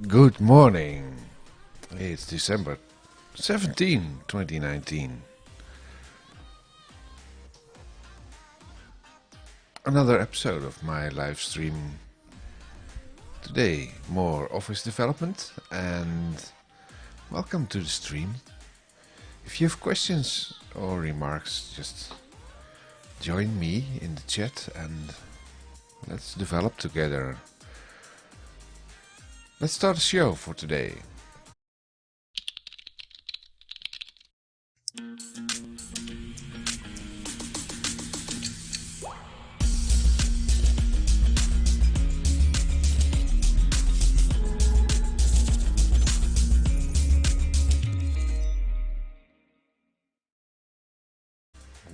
Good morning. It's December 17, 2019. Another episode of my live stream. Today, more Office development and welcome to the stream. If you have questions or remarks, just join me in the chat and let's develop together. Let's start the show for today.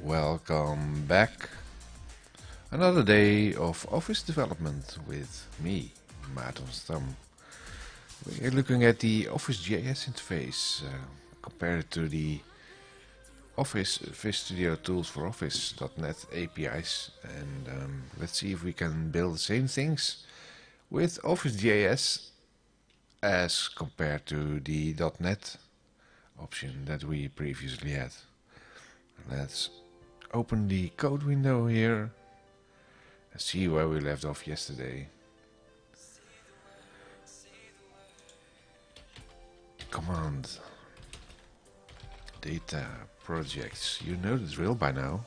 Welcome back. Another day of Office development with me, Maarten Stam. We're looking at the Office.js interface compared to the Office Studio tools for Office.net APIs, and let's see if we can build the same things with Office.js as compared to the .NET option that we previously had. Let's open the code window here and see where we left off yesterday. Command data projects, you know the drill by now.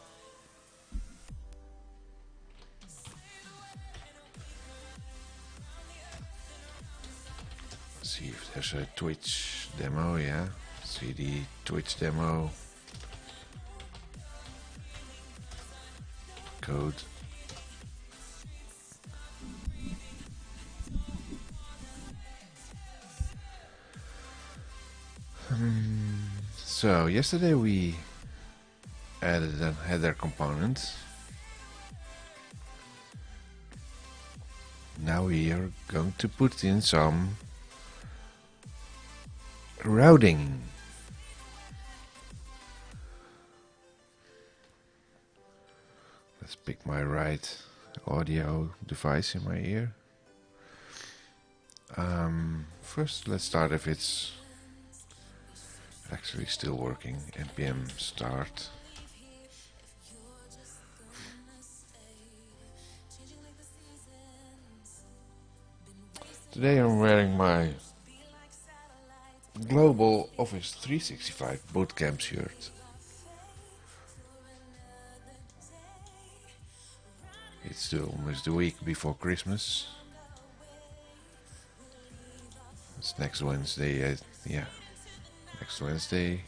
Let's see if there's a Twitch demo. Yeah, see the Twitch demo code. So yesterday we added a header component. Now we are going to put in some routing. Let's pick my right audio device in my ear. First let's start if it's actually still working. npm start. Today I'm wearing my Global Office 365 Bootcamp shirt. It's almost the week before Christmas. It's next Wednesday, next Wednesday.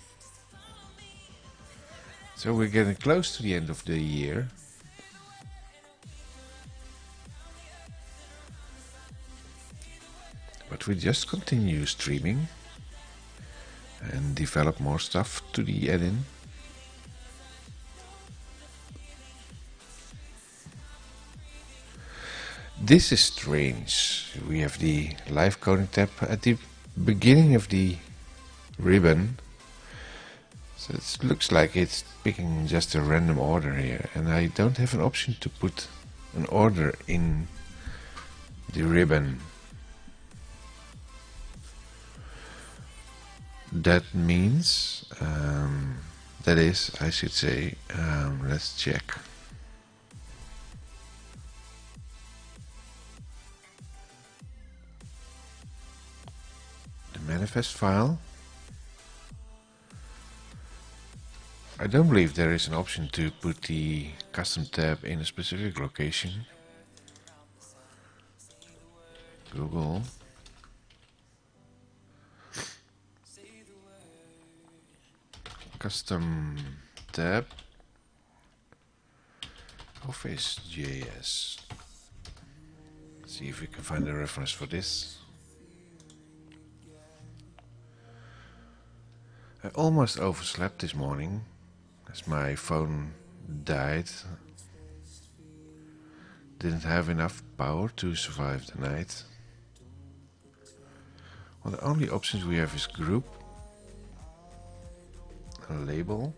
So we're getting close to the end of the year. But we just continue streaming and develop more stuff to the add-in. This is strange. We have the live coding tab at the beginning of the ribbon. So it looks like it's picking just a random order here, and I don't have an option to put an order in the ribbon. That means, that is, I should say, let's check. The manifest file. I don't believe there is an option to put the custom tab in a specific location. Google. Custom tab. Office.js. See if we can find a reference for this. I almost overslept this morning as my phone died. Didn't have enough power to survive the night. Well, the only options we have is group, a label,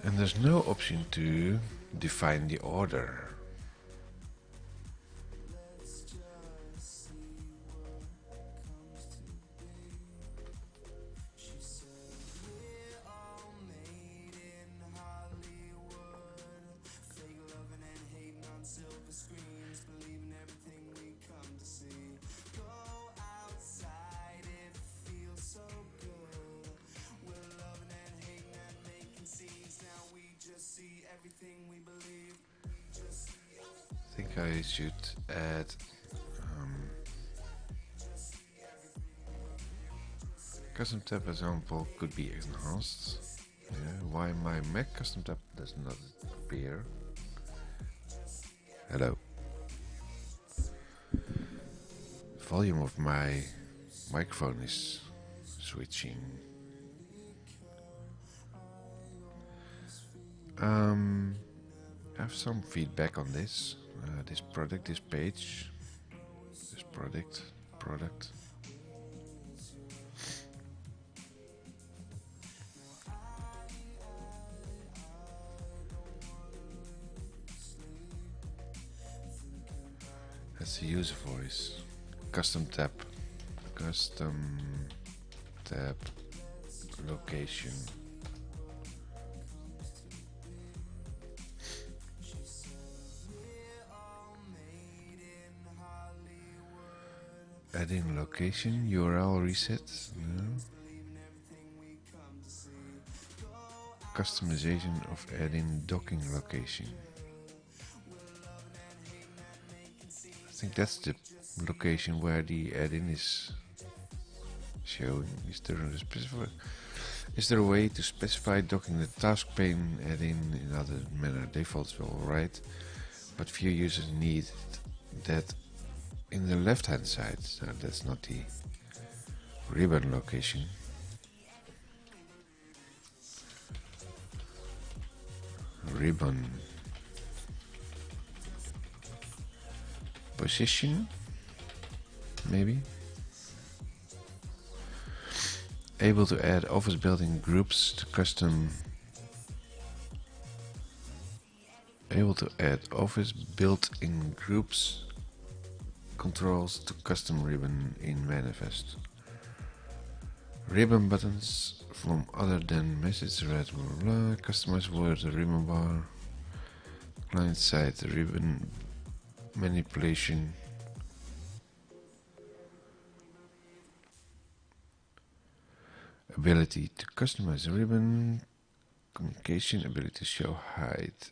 and there's no option to define the order. I think I should add custom tab example could be enhanced. Yeah, why my Mac custom tab does not appear? Hello. Volume of my microphone is switching. I have some feedback on this. This product, this page, this product. That's the user voice. Custom tab location. Add-in location, URL reset, no. Customization of add-in docking location. I think that's the location where the add-in is showing. Is there a way to specify docking the task pane add-in in other manner? Defaults will right, but few users need that in the left hand side. So that's not the ribbon location. Ribbon position, maybe. Able to add office building groups to custom. Able to add office built-in groups controls to custom ribbon in manifest. Ribbon buttons from other than message red blah blah. Customize word ribbon bar. Client side ribbon manipulation. Ability to customize the ribbon. Communication ability to show height.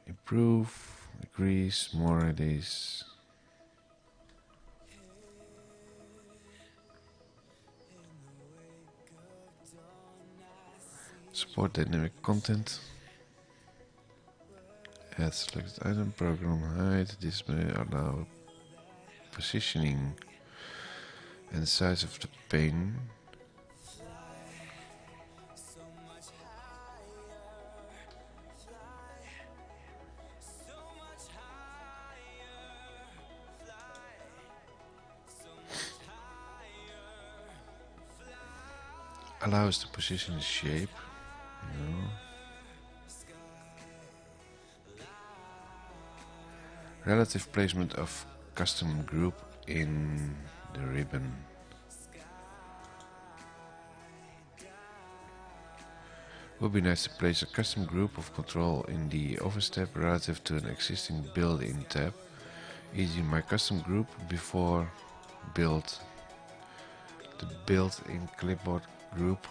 Improve, increase, more ideas. Support dynamic content. Add selected item, program height, display, allow positioning and size of the pane. Allows to position the shape. No. Relative placement of custom group in the ribbon. Would be nice to place a custom group of control in the Office tab relative to an existing built-in tab. E.g. my custom group before build. The built-in clipboard group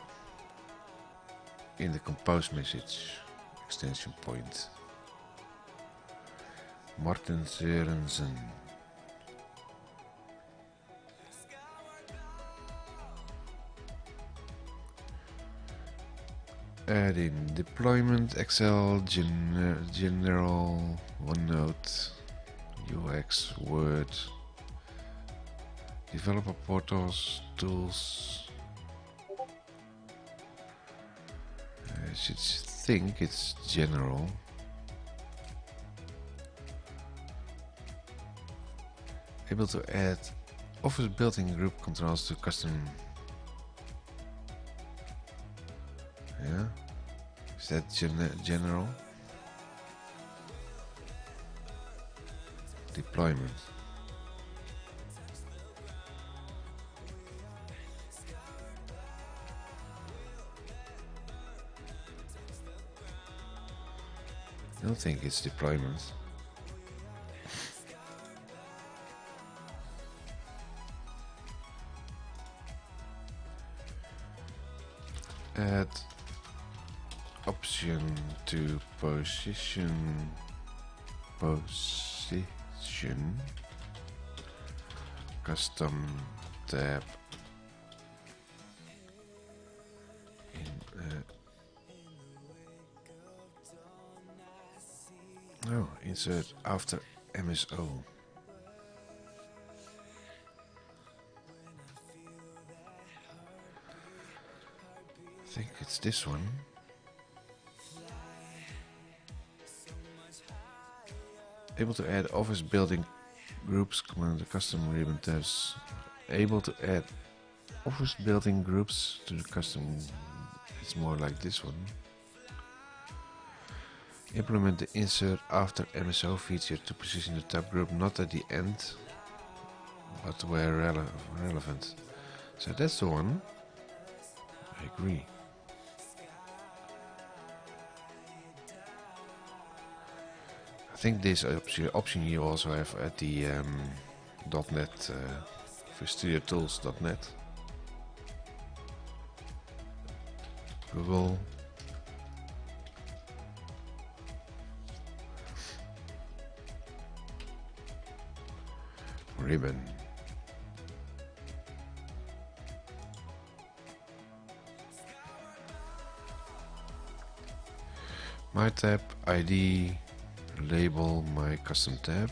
in the compose message extension point. Martin Sørensen. Add-in deployment, Excel, general, OneNote, UX, Word, developer portals, tools. I should think it's general. Able to add Office built-in group controls to custom. Yeah, is that general? Deployment. I don't think it's deployment. Add option to position custom tab in insert after MSO. I think it's this one. Able to add office building groups, command the custom ribbon tabs. Able to add office building groups to the custom. It's more like this one. Implement the insert after MSO feature to position the tab group not at the end, but where relevant. So that's the one. I agree. I think this option you also have at the .NET for StudioTools.net. Google. Ribbon. My tab ID, label my custom tab.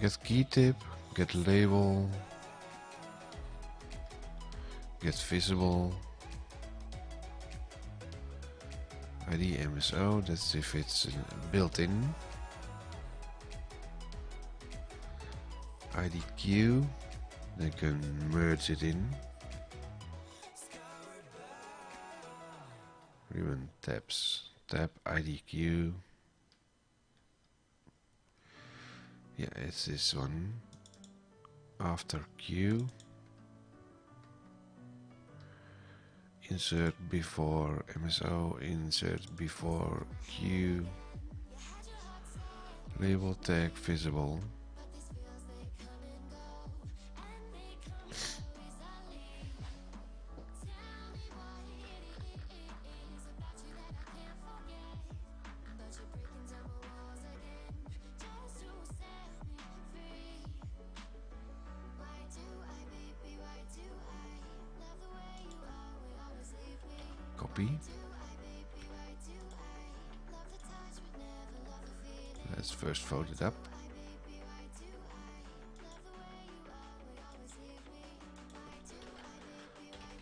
Get key tip, get label, get visible. ID MSO, that's if it's built in. ID queue, they can merge it in. Ribbon tabs, tab ID queue. Yeah, it's this one. After queue. Insert before MSO, insert before queue, label tag visible. Copy. Let's first fold it up.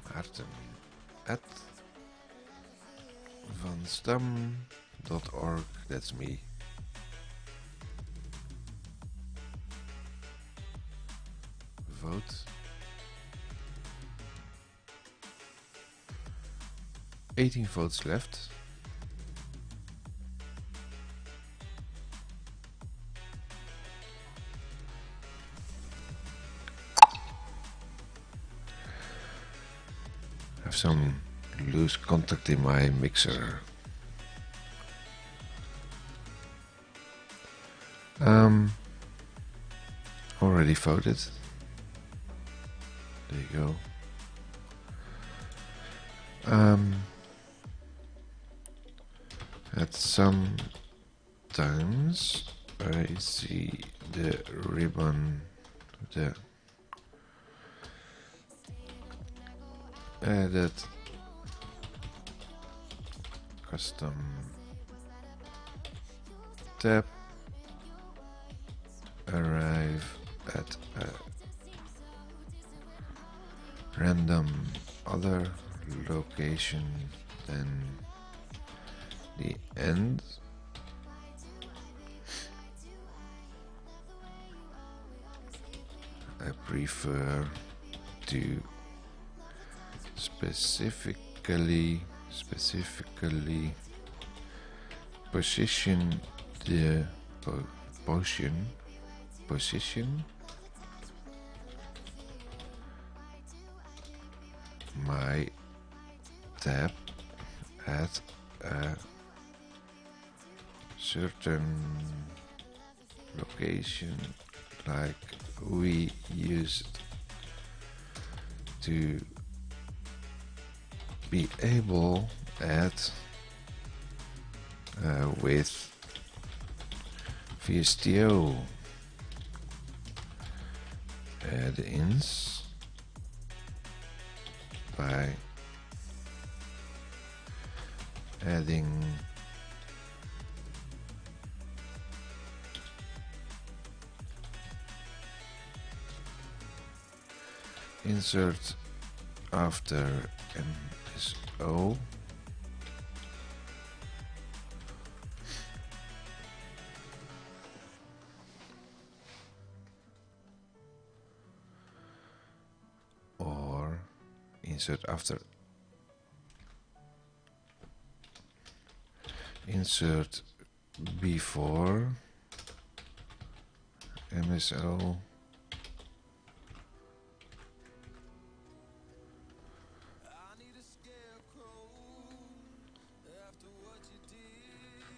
Maarten at vanstam.org, that's me. Vote. 18 votes left. I have some loose contact in my mixer. Already voted. There you go. At some times I see the ribbon, the added custom tab arrive at a random other location than the end. I prefer to specifically position the position my tab at a certain location like we used to be able at with VSTO add-ins by adding insert after MSO or insert after insert before MSO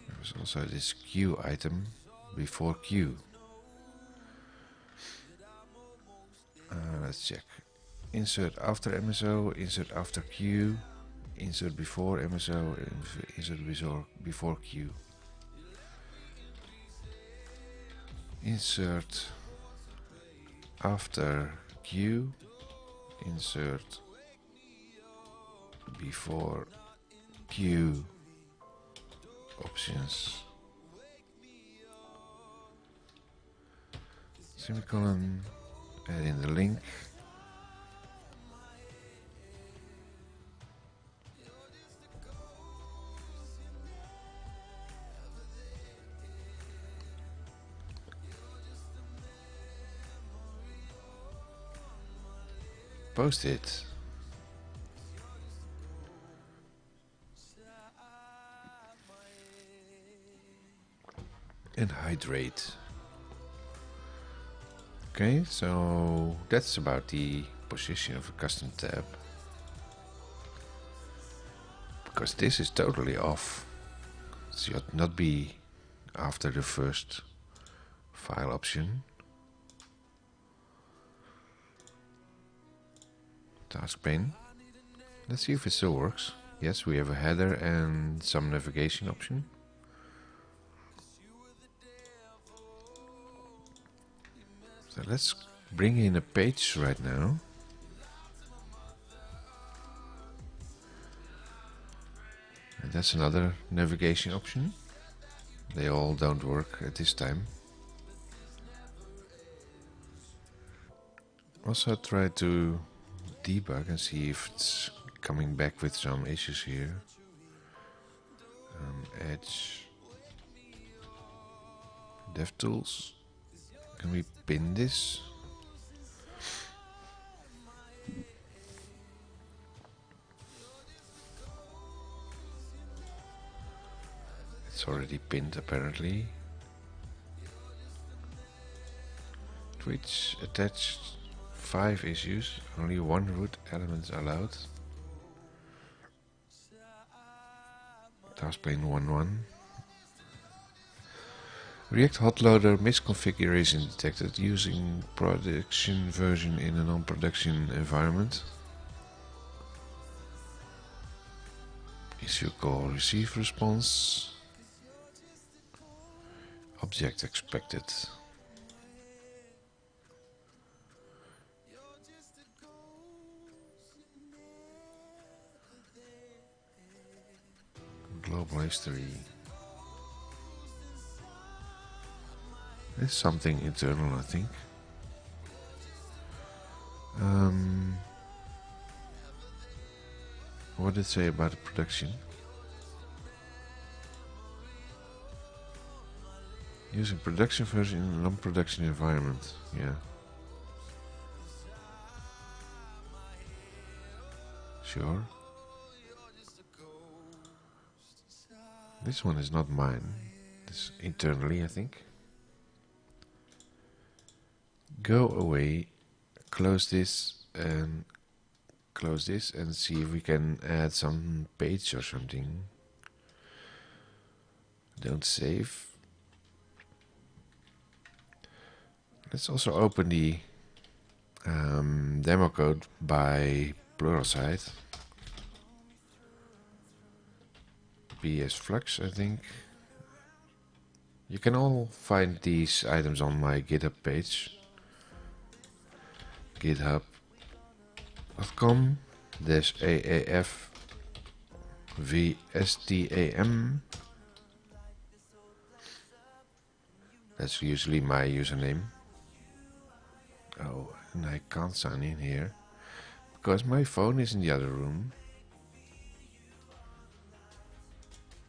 there's also this Q item before Q. Let's check. Insert after MSO, insert after Q, insert before MSO, insert before Q. Insert after Q, insert before Q options. Semicolon, add in the link. Post it. And hydrate. Okay, so that's about the position of a custom tab. Because this is totally off. It should not be after the first file option. Task pane. Let's see if it still works. Yes, we have a header and some navigation option. So let's bring in a page right now. And that's another navigation option. They all don't work at this time. Also try to debug and see if it's coming back with some issues here. Edge, DevTools. Can we pin this? It's already pinned apparently. Twitch attached 5 issues, only 1 root element allowed. Task pane 1.1. React hotloader misconfiguration detected using production version in a non-production environment. Issue call receive response. Object expected. Global history. It's something internal, I think. What did it say about the production? Using production version in a non-production environment. Yeah. Sure. This one is not mine. This internally, I think. Go away, close this and see if we can add some page or something. Don't save. Let's also open the demo code by Pluralsight. PS Flux, I think. You can all find these items on my GitHub page. github.com/AAFVSTAM. That's usually my username. Oh, and I can't sign in here because my phone is in the other room.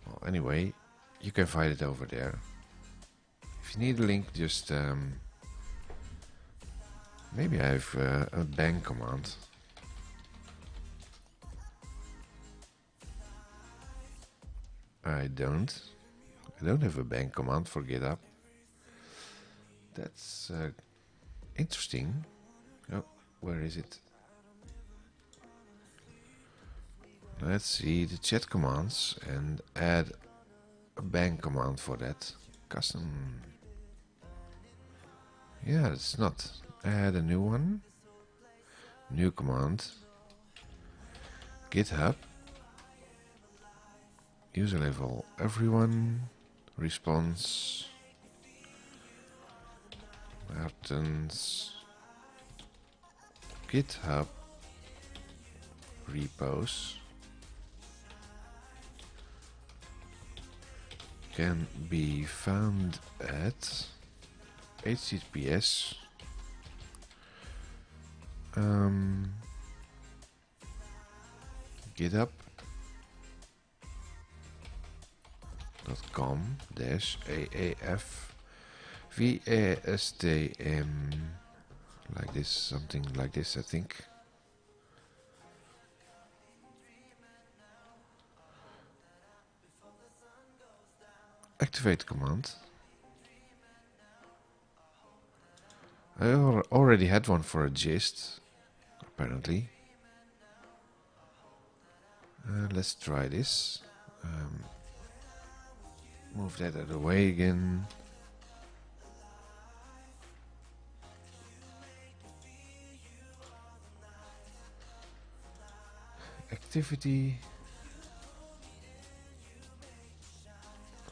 Well, anyway, you can find it over there. If you need a link, just maybe I have a bang command. I don't have a bang command for GitHub. That's interesting. Oh, where is it? Let's see the chat commands and add a bang command for that. Custom. Yeah, it's not. Add a new one. New command. GitHub. User level everyone. Response. Buttons. GitHub. Repos. Can be found at https github.com/AAFVASTM, like this, something like this, I think. Activate command. I already had one for a gist, apparently. Let's try this. Move that out of the way again. Activity.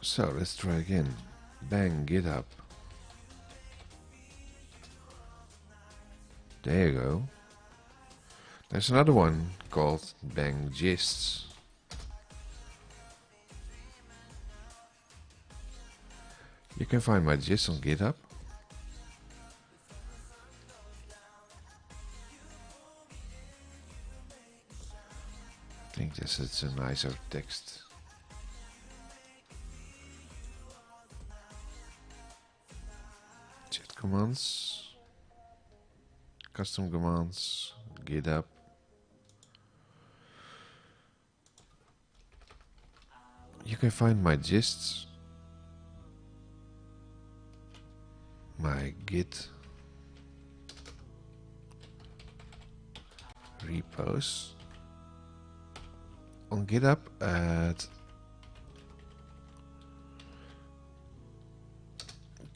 So let's try again. Bang GitHub. There you go. There's another one called Bang Gists. You can find my gist on GitHub. I think this is a nicer text. Chat commands. Custom commands, GitHub. You can find my gists, my Git repos on GitHub at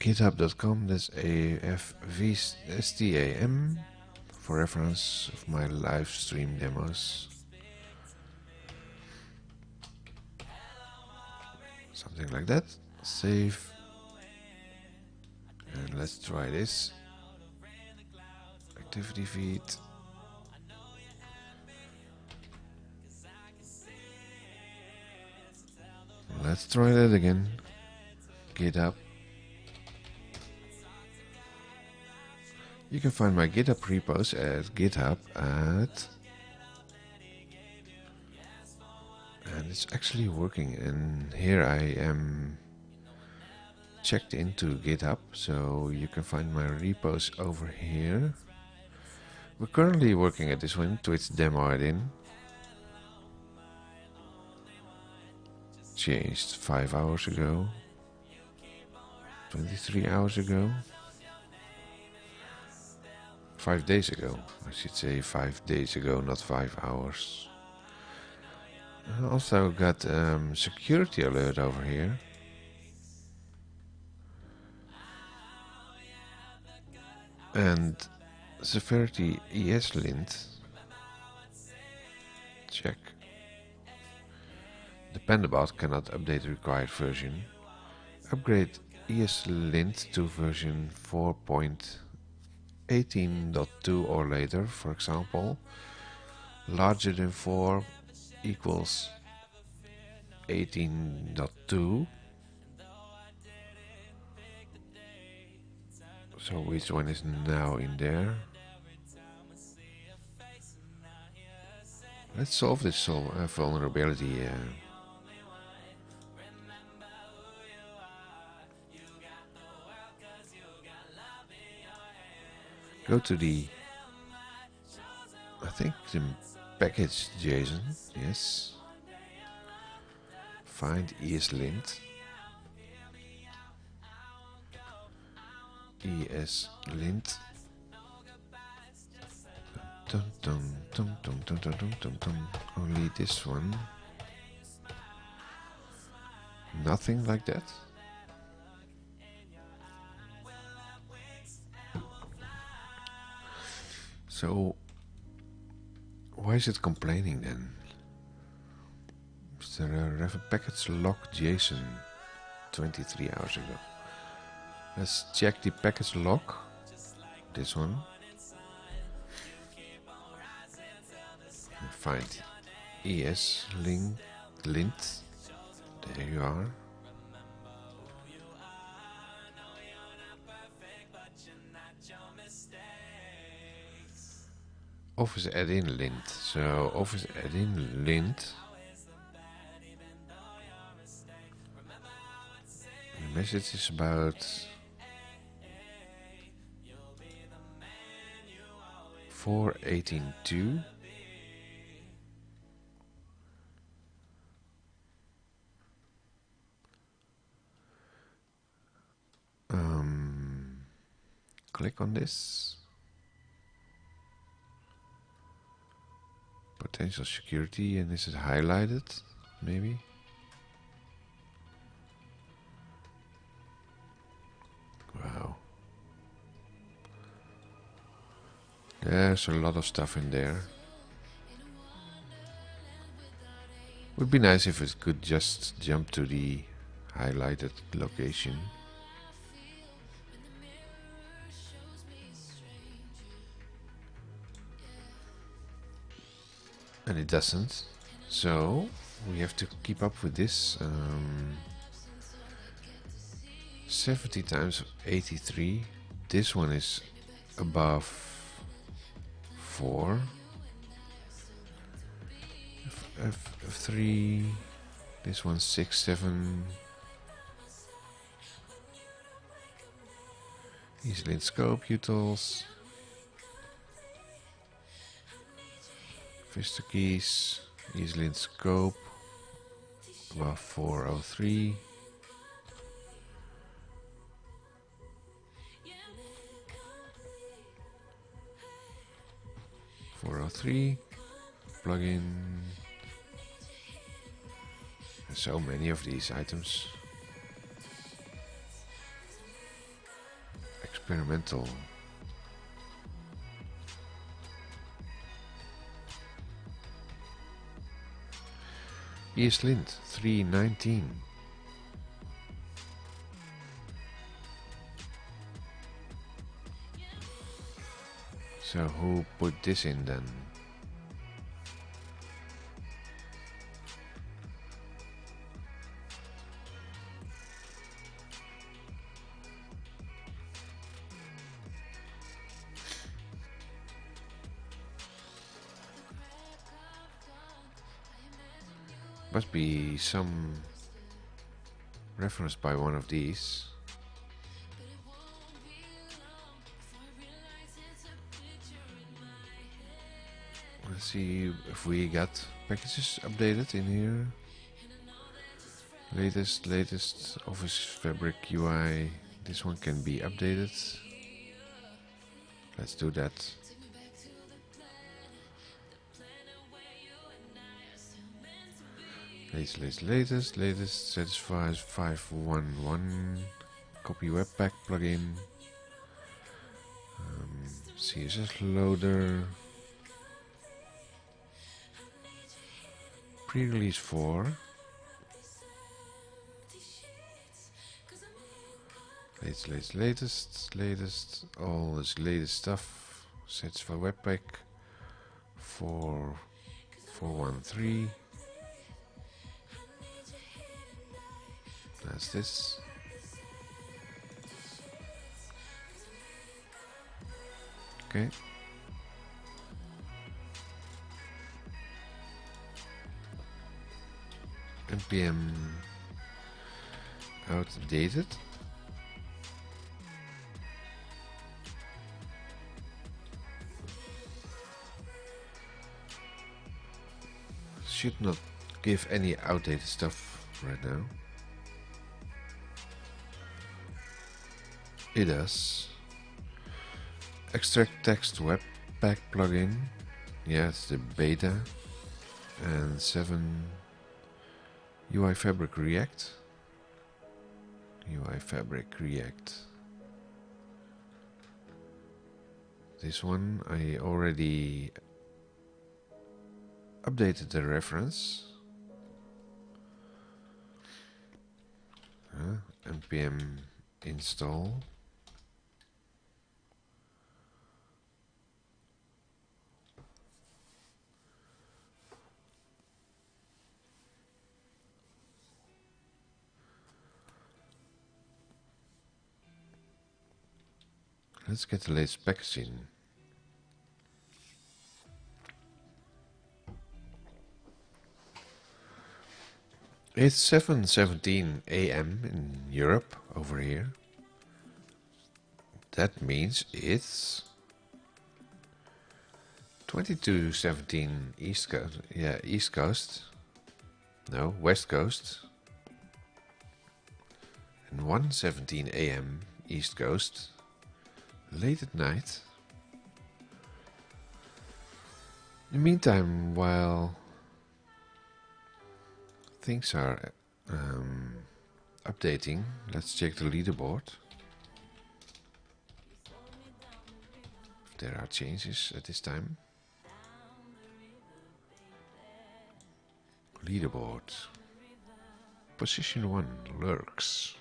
github.com/AAFVSTAM for reference of my live stream demos. Something like that. Save. And let's try this. Activity feed. Let's try that again. GitHub. You can find my GitHub repos at GitHub at, and it's actually working, and here I am checked into GitHub, so you can find my repos over here. We're currently working at this one, Twitch demo add-in. Changed 5 hours ago, 23 hours ago. 5 days ago, I should say 5 days ago, not 5 hours. I also got security alert over here. And severity ESLint, check. Dependabot cannot update the required version. Upgrade ESLint to version 4.18.2 or later, for example. Larger than 4 equals 18.2. So which one is now in there? Let's solve this vulnerability. Go to the, I think the package JSON, yes. Find ESLint. ESLint. Dun, dun, dun, dun, dun, dun, dun, dun, dun. Only this one. Nothing like that. So why is it complaining then? Is there a rev package log JSON 23 hours ago? Let's check the package log. This one. Find ESLint. There you are. Office Add-in lint. So Office Add-in lint. The message is about 4.18.2. Click on this. Potential security, and is it highlighted? Maybe. Wow. There's a lot of stuff in there. Would be nice if it could just jump to the highlighted location. And it doesn't. So we have to keep up with this. 70 times 83. This one is above 4. F3. This one's 6, 7. ESLint scope utils. Vista keys. ESLint scope above 403. Plugin. So many of these items. Experimental. ESLint 319. So who put this in then? Must be some reference by one of these. Let's see if we got packages updated in here. Latest Office Fabric UI. This one can be updated. Let's do that. Latest satisfies 511. Copy Webpack plugin. CSS loader, pre-release 4, latest, all this latest stuff, sets for webpack 4.413. That's this. Okay. npm outdated. Should not give any outdated stuff right now. It does. Extract text webpack plugin. Yeah, it's the beta. And 7 UI Fabric React. UI Fabric React. This one I already updated the reference. npm install. Let's get the latest packaging. It's 7:17 AM in Europe over here. That means it's 22:17 East Coast. Yeah, East Coast. No, West Coast. And 1:17 AM East Coast. Late at night. In the meantime, while things are updating, let's check the leaderboard. If there are changes at this time. Leaderboard. Position 1 lurks.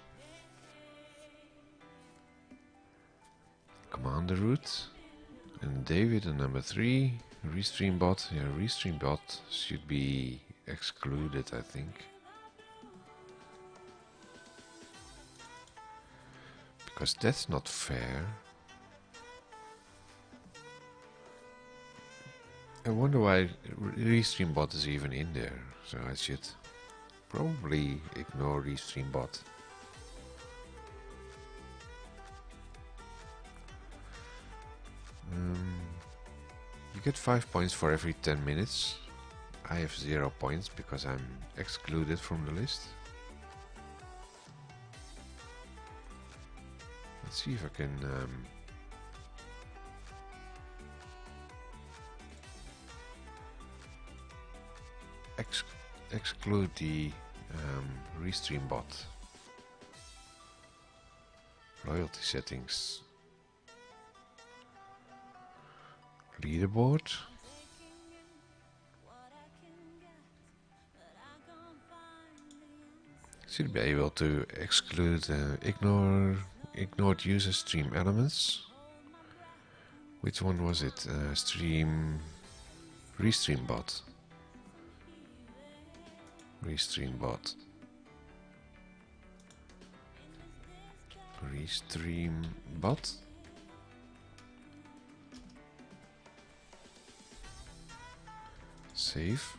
Commander root. And David at number 3. Restream bot. Yeah, Restream bot should be excluded, I think. Because that's not fair. I wonder why Restream bot is even in there. So I should probably ignore Restream bot. You get 5 points for every 10 minutes. I have 0 points because I'm excluded from the list. Let's see if I can exclude the Restream bot. Loyalty settings. Leaderboard. Should be able to exclude ignored user stream elements. Which one was it? Restream bot. Restream bot. Restream bot. Save.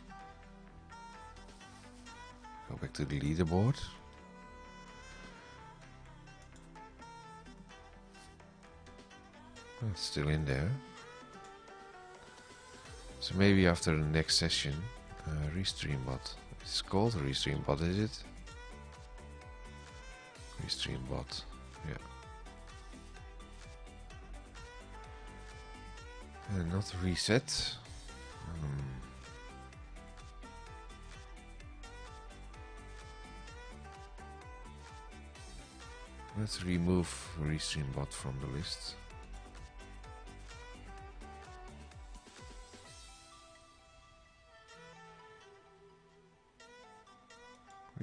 Go back to the leaderboard. It's still in there. So maybe after the next session, Restream bot. It's called Restream bot, is it? Restream bot, yeah. And not reset. Let's remove Restream bot from the list.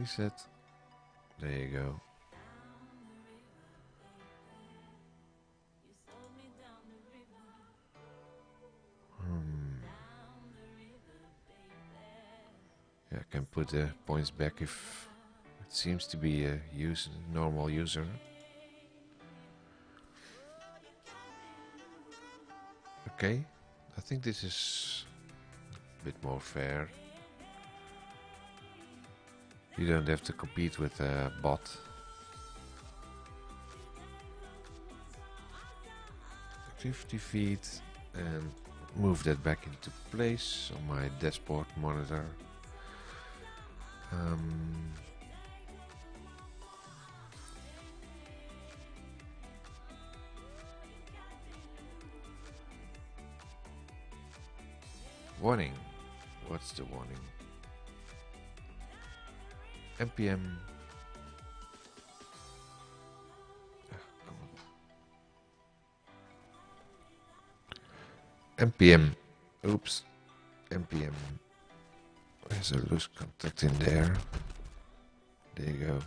Reset. There you go. Yeah, I can put the points back if it seems to be a normal user. Okay, I think this is a bit more fair. You don't have to compete with a bot. Activity feed and move that back into place on my dashboard monitor. Warning. What's the warning? npm. Come on. npm. Oops. npm. There's a loose contact in there. There you go.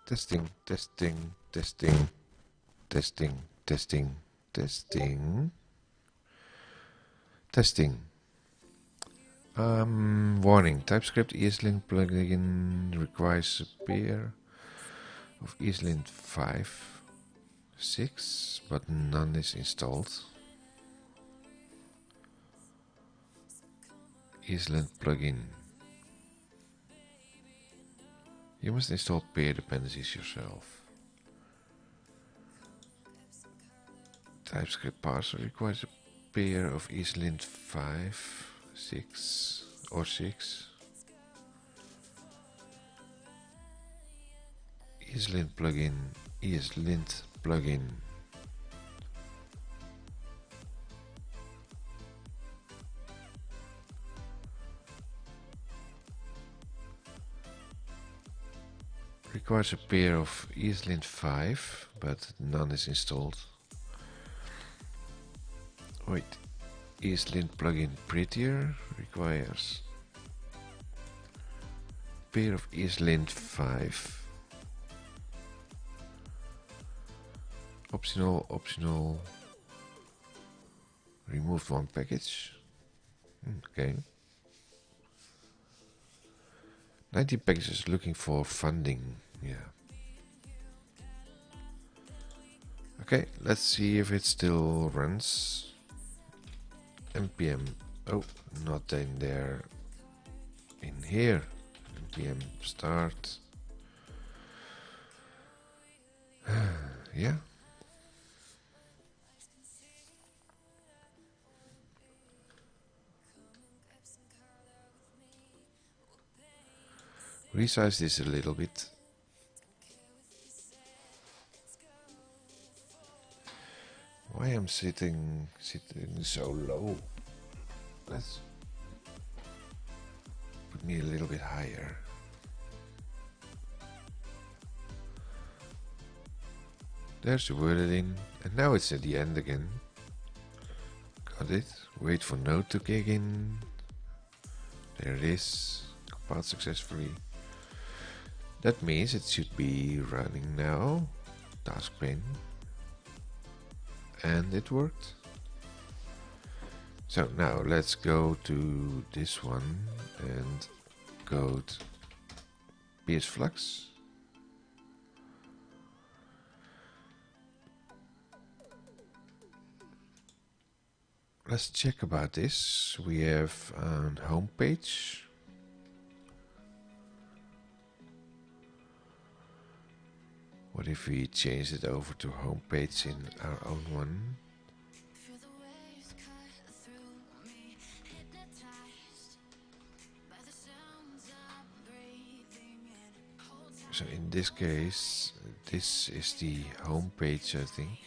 Testing, testing, testing, testing, testing, testing, testing. Warning. TypeScript ESLint plugin requires a pair of ESLint 5, 6, but none is installed. ESLint plugin. You must install pair dependencies yourself. TypeScript parser requires a pair of ESLint 5, 6 or 6. ESLint plugin, ESLint plugin. Requires a pair of ESLint 5, but none is installed. Wait, ESLint plugin prettier requires a pair of ESLint 5. Optional. Removed one package. Okay. 19 packages looking for funding. Yeah. Okay, let's see if it still runs. npm. Oh, not in there. In here. npm start. Yeah. Resize this a little bit. Why am sitting so low? Let's put me a little bit higher. There's the word in, and now it's at the end again. Got it. Wait for node to kick in. There it is. Compiled successfully. That means it should be running now. Task pane. And it worked. So now let's go to this one and code psflux. Let's check about this. We have a home page. What if we change it over to home page in our own one? So in this case, this is the home page, I think.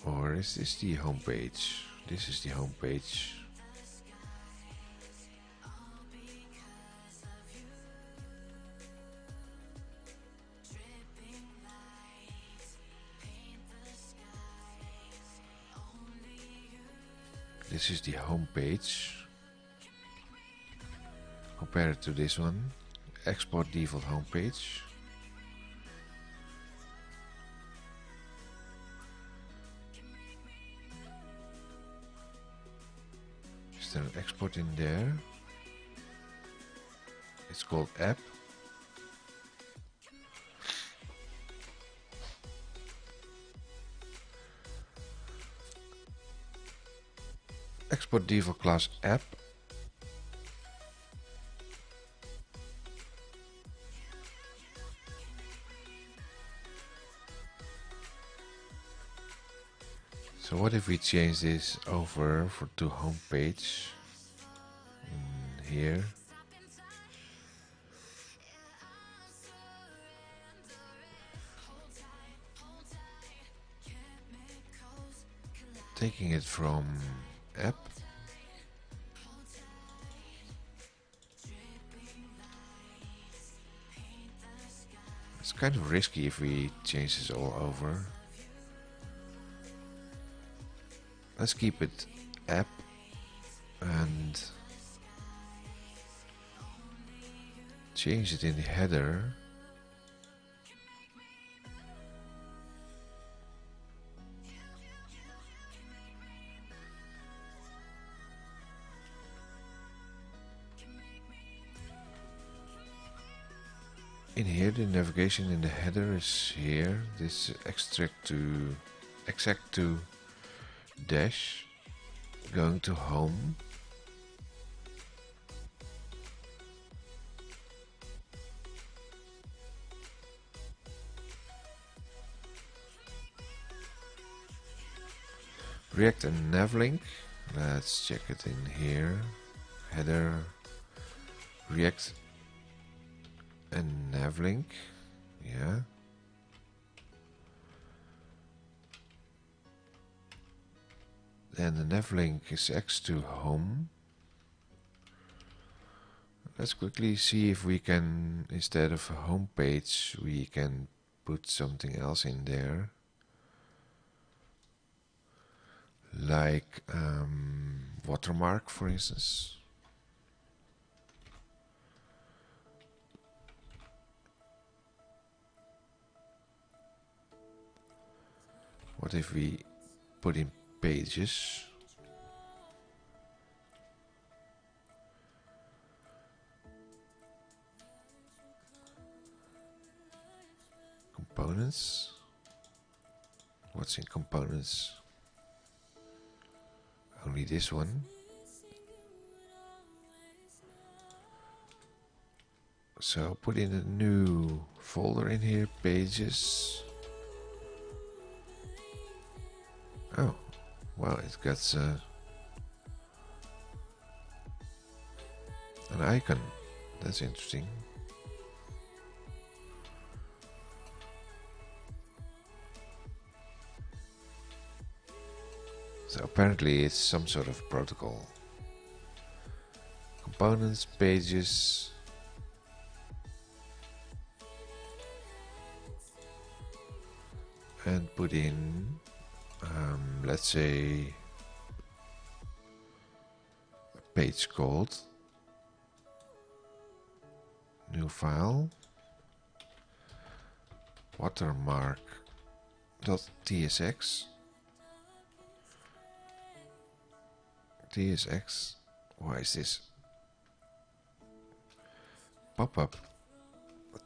Or is this the home page? This is the home page. This is the home page. Compare it to this one. Export default home page. Is there an export in there? It's called app. Export default class app. So what if we change this over to home page in here? Taking it from app. It's kind of risky if we change this all over. Let's keep it app and change it in the header. In here, the navigation in the header is here. This exact to dash, going to home. React and navlink. Let's check it in here. Header, React and navlink. Yeah. Then the navlink is X to home. Let's quickly see if we can, instead of a home page, we can put something else in there. Like watermark, for instance. What if we put in pages? Components. What's in components? Only this one. So put in a new folder in here, pages. Oh, wow, it got an icon. That's interesting. So apparently it's some sort of protocol. Components, pages. And put in, let's say, a page called, new file, watermark.tsx. TSX, why is this? Pop-up.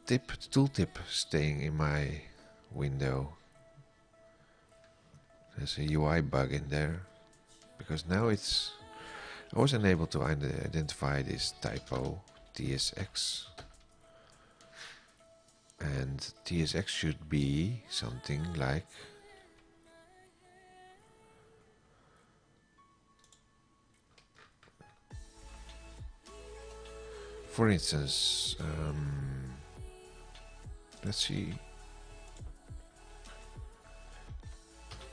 Tooltip staying in my window. There's a UI bug in there. Because now it's... I was unable to identify this typo, TSX. And TSX should be something like... For instance, let's see.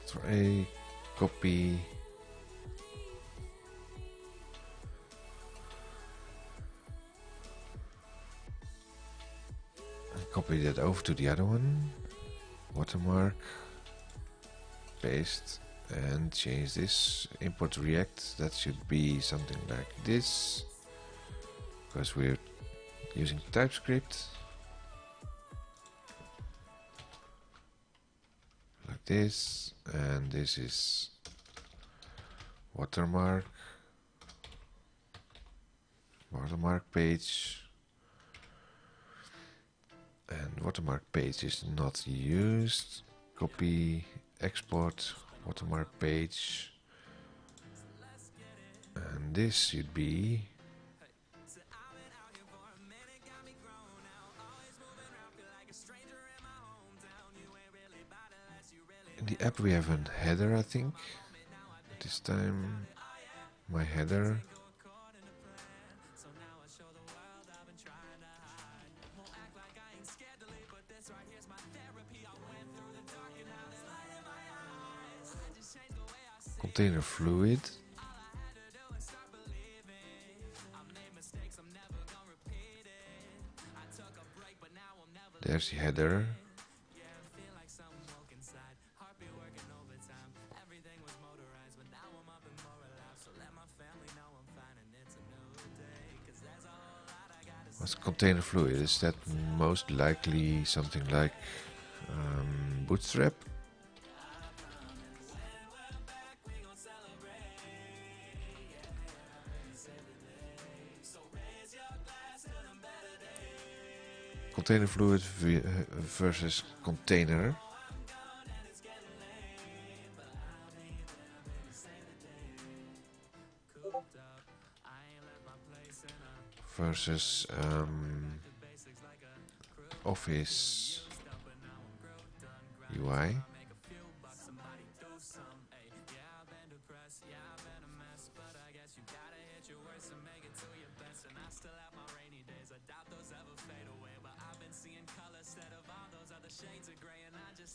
Try copy. And copy that over to the other one. Watermark. Paste. and change this. Import React, that should be something like this, because we're using TypeScript. Like this, and this is watermark page, and watermark page is not used. Copy, export watermark page, and this should be in the app. We have a header, I think. This time my header. Container fluid. There's the header. What's container fluid? Is that most likely something like Bootstrap? Container fluid versus container. Versus Office UI.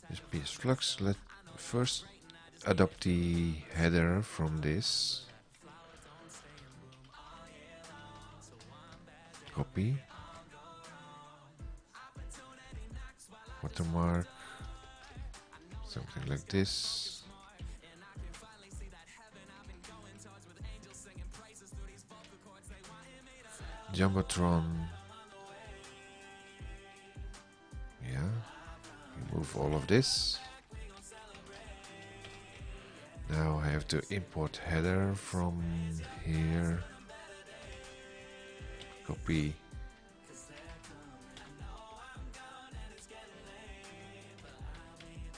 This PS Flux. Let's first adopt the header from this. Copy. Watermark. Something like this. Jumbotron. Yeah. Remove all of this. Now I have to import header from here. Copy.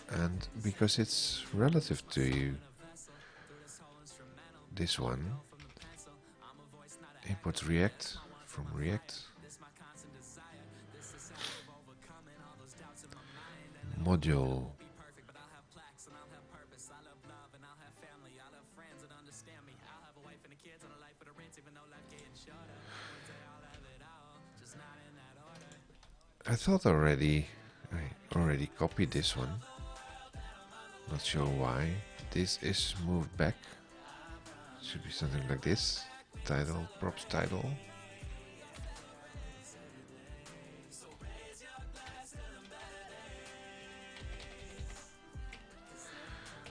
And because it's relative to you, this one, import React from React. Module. I thought I already copied this one. Not sure why. This is moved back. Should be something like this. Title, props title.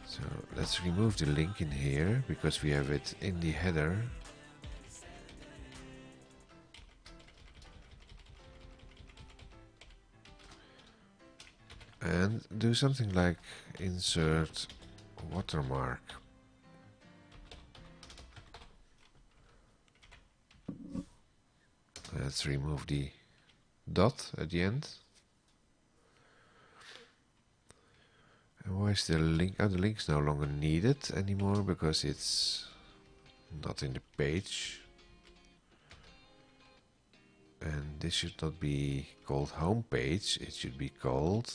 So let's remove the link in here because we have it in the header. And do something like insert watermark. Let's remove the dot at the end. And why is the link? Oh, the link's no longer needed anymore because it's not in the page. And this should not be called home page, it should be called...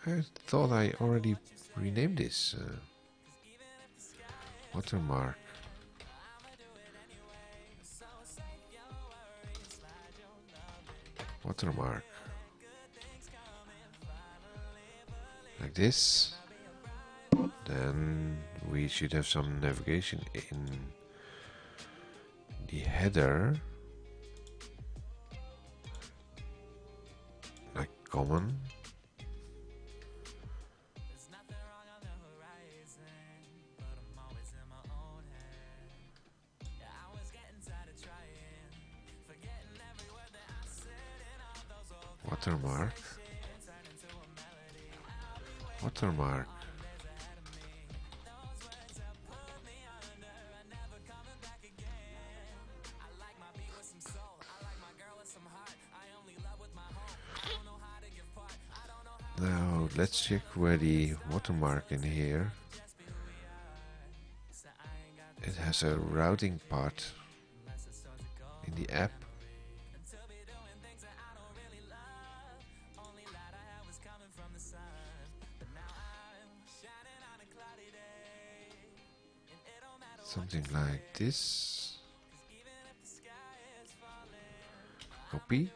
I thought I already renamed this. Watermark. Watermark. Like this. Then we should have some navigation in the header. Like common. watermark. Now let's check where the watermark in here. It has a routing part in the app. Something like this. Copy.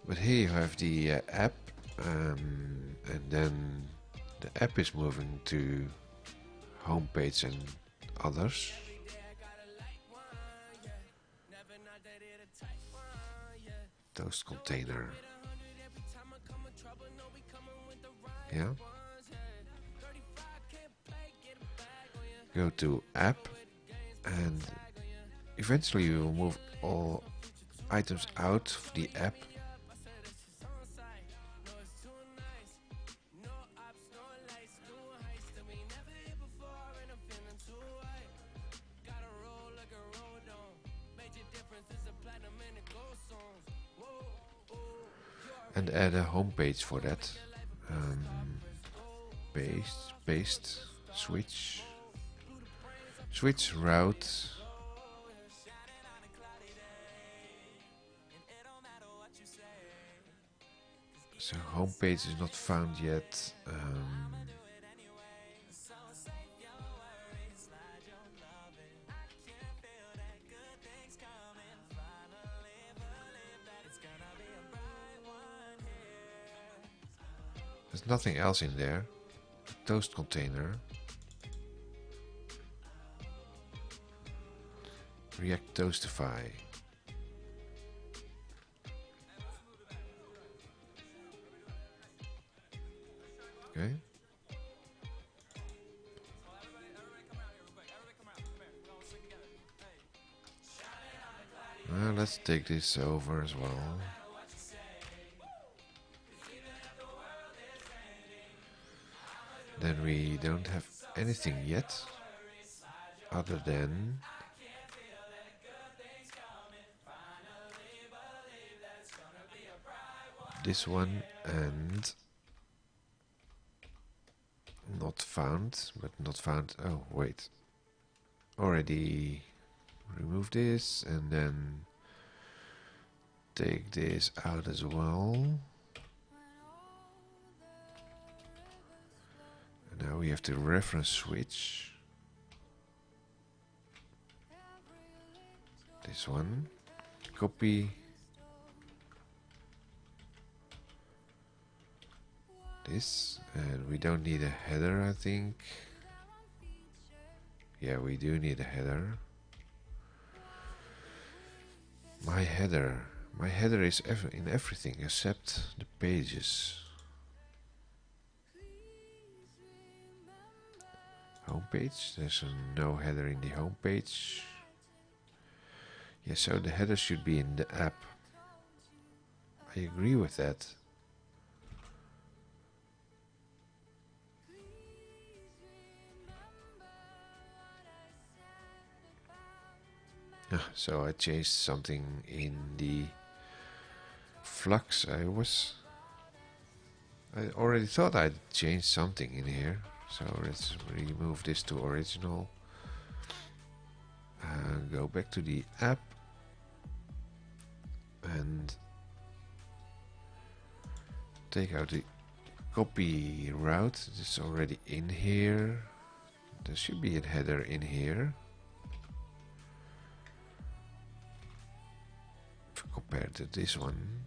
But here you have the app, and then the app is moving to homepage and others. Toast container. Yeah. Go to app, and eventually you will move all items out of the app. And add a home page for that. Paste, switch route. So home page is not found yet. There's nothing else in there. Toast container. React Toastify. Okay. Well, let's take this over as well. Then we don't have anything yet other than this one and not found, but not found. Oh, wait. Already remove this and then take this out as well. And now we have to reference switch. This one. Copy. This. And we don't need a header, I think. Yeah, we do need a header. My header is in everything except the pages. Homepage, there's no header in the homepage. Yeah, so the header should be in the app. I agree with that. So I changed something in the flux. I already thought I'd changed something in here. So let's remove this to original. Go back to the app and take out the copy route. It's already in here. There should be a header in here. Compared to this one.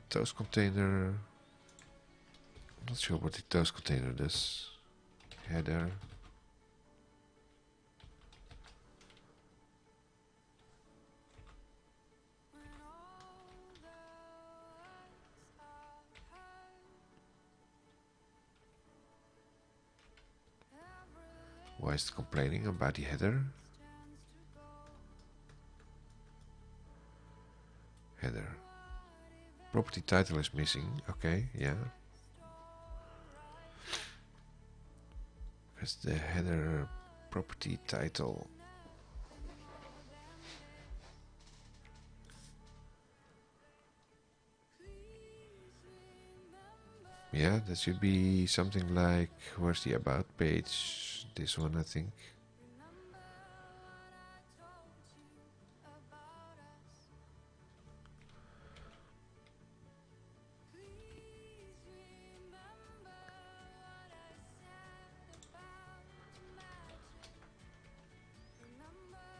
Toast container. I'm not sure what the toast container does. Header. Why is it complaining about the header? Header. Property title is missing. Okay, yeah. That's the header property title. Yeah, that should be something like, where's the about page? This one, I think.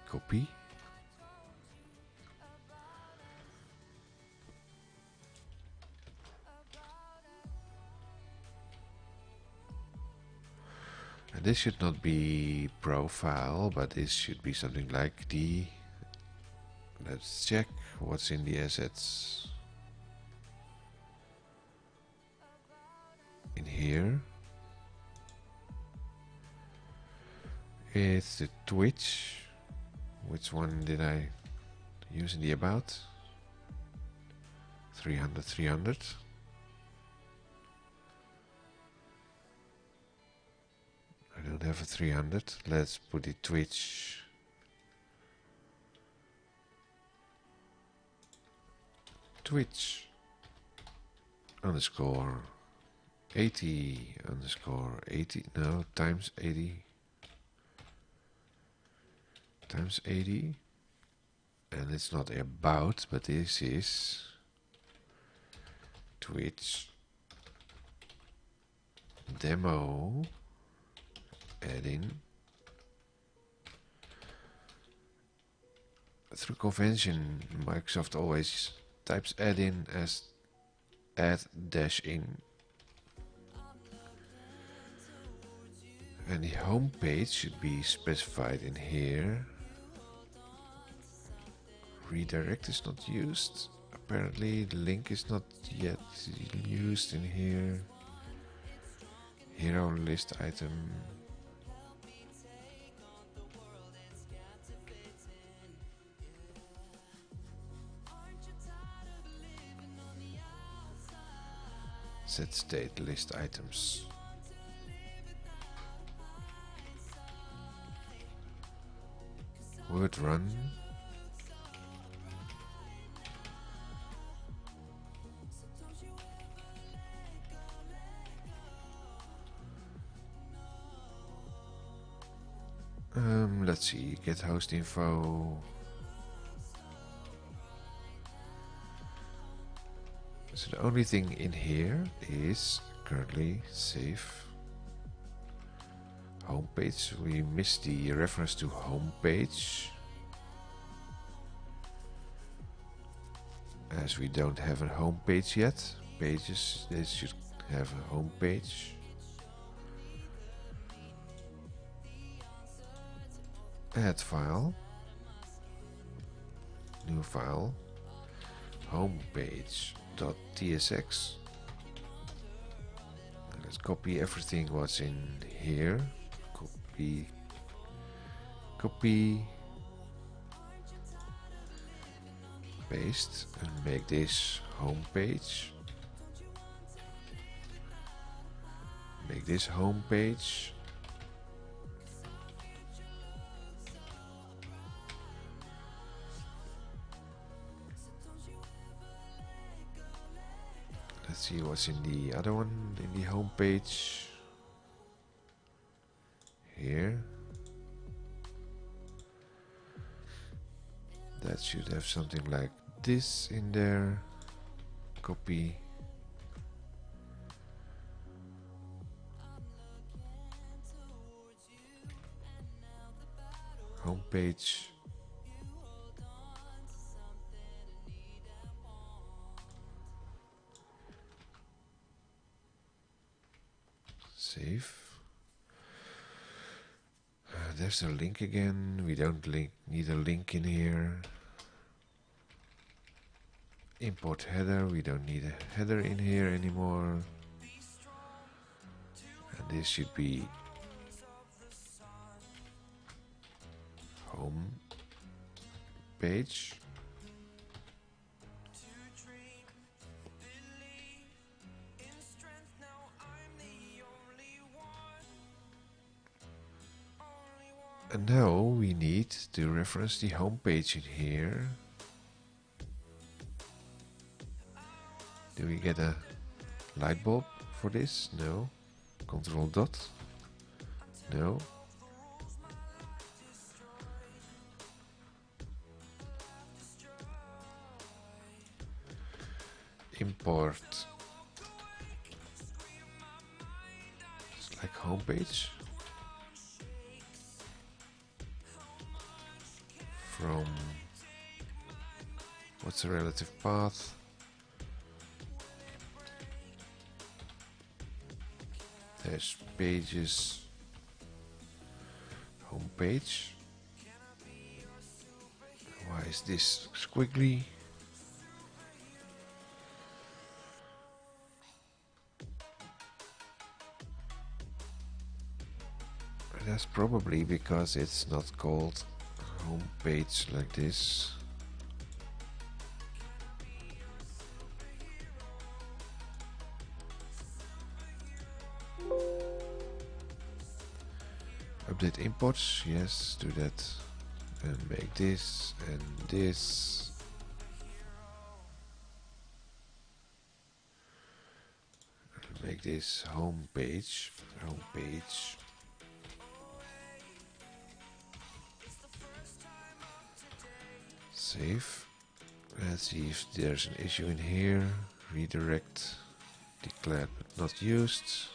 Copy. And this should not be profile, but this should be something like the... Let's check what's in the assets. In here. It's the Twitch. Which one did I use in the about? 300, 300. I don't have a 300. Let's put the Twitch. Twitch underscore 80 underscore 80. No, times 80. Times 80. And it's not about, but this is Twitch demo add-in. Through convention, Microsoft always types add-in as add-in. And the home page should be specified in here. Redirect is not used. Apparently the link is not yet used in here. Hero list item. Set state list items. Word run. Let's see, get host info. So the only thing in here is currently save homepage. We missed the reference to homepage, as we don't have a homepage yet. Pages, they should have a homepage. Add file, new file, homepage.tsx. Let's copy everything what's in here. Copy, paste, and make this homepage. Make this homepage. Let's see what's in the other one, in the home page. Here. That should have something like this in there. Copy. Home page. Save. There's a link again. We don't need a link in here. Import header. We don't need a header in here anymore. And this should be page. And now we need to reference the home page in here. Do we get a light bulb for this? No. Control dot? No. Import. It's like home page. From what's the relative path? There's pages, home page. Why is this squiggly? That's probably because it's not called home page like this. Update imports, yes, do that. And make this and this. Make this home page. Home page. Save. Let's see if there's an issue in here. Redirect. Declared but not used.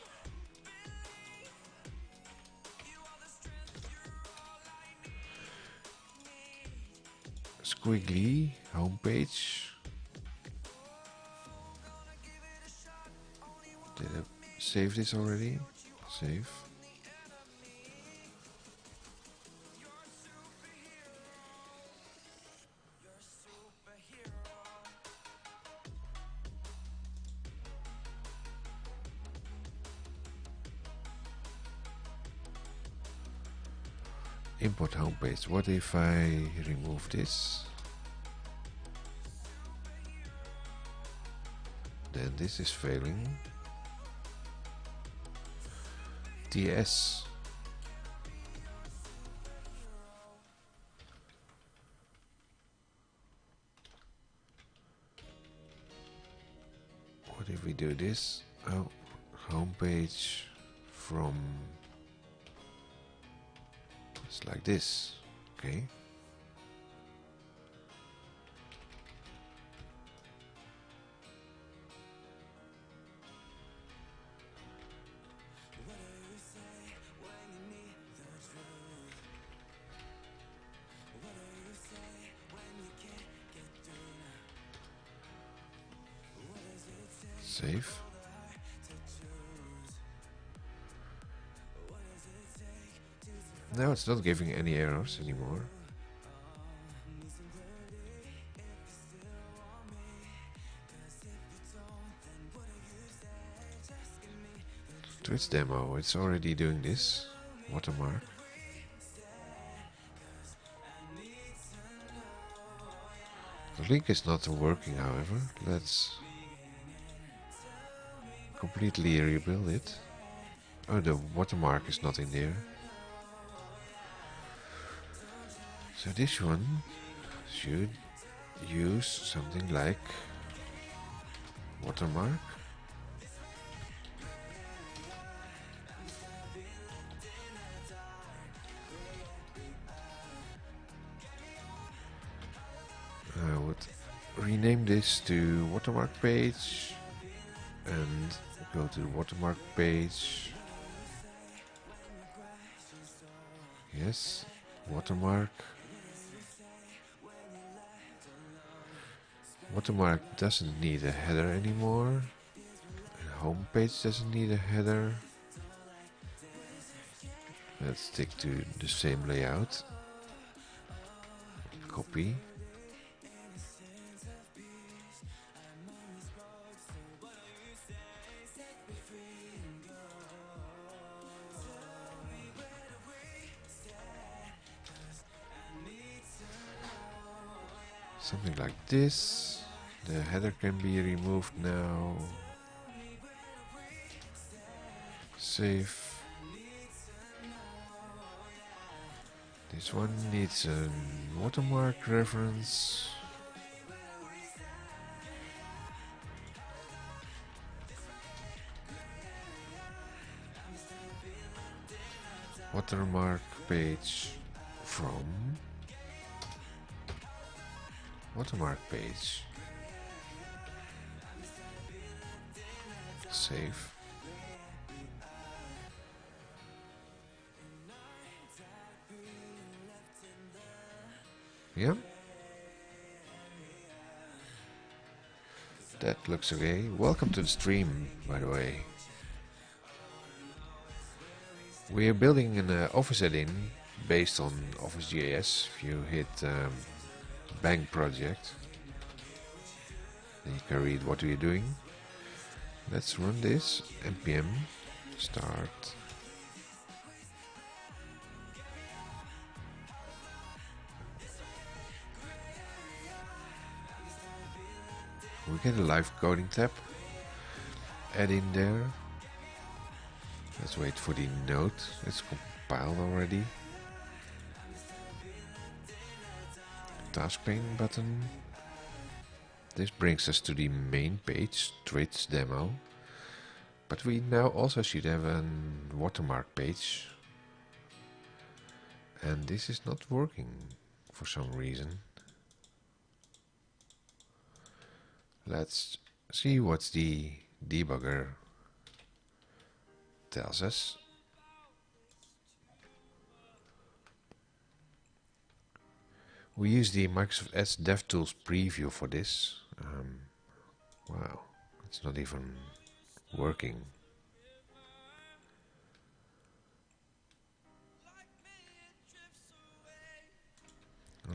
Squiggly home page. Did I save this already? Save. Import homepage. What if I remove this? Then this is failing. TS. What if we do this? Oh, homepage from. It's like this. Okay. Save. Now it's not giving any errors anymore. Twitch demo, it's already doing this. Watermark. The link is not working, however. Let's completely rebuild it. Oh, the watermark is not in there. So this one should use something like watermark. I would rename this to watermark page and go to the watermark page. Yes, watermark. Watermark doesn't need a header anymore. And home page doesn't need a header. Let's stick to the same layout. Copy. Something like this. The header can be removed now. Save. This one needs a watermark reference. Watermark page from watermark page. Save. Yeah. That looks okay. Welcome to the stream, by the way. We are building an Office add-in based on Office.js. If you hit Bang project, then you can read what we're doing. Let's run this. npm start. We get a live coding tab. Add in there. Let's wait for the node. It's compiled already. Task pane button. This brings us to the main page, Twitch demo. But we now also should have a watermark page. And this is not working for some reason. Let's see what the debugger tells us. We use the Microsoft Edge DevTools preview for this. Wow, it's not even working.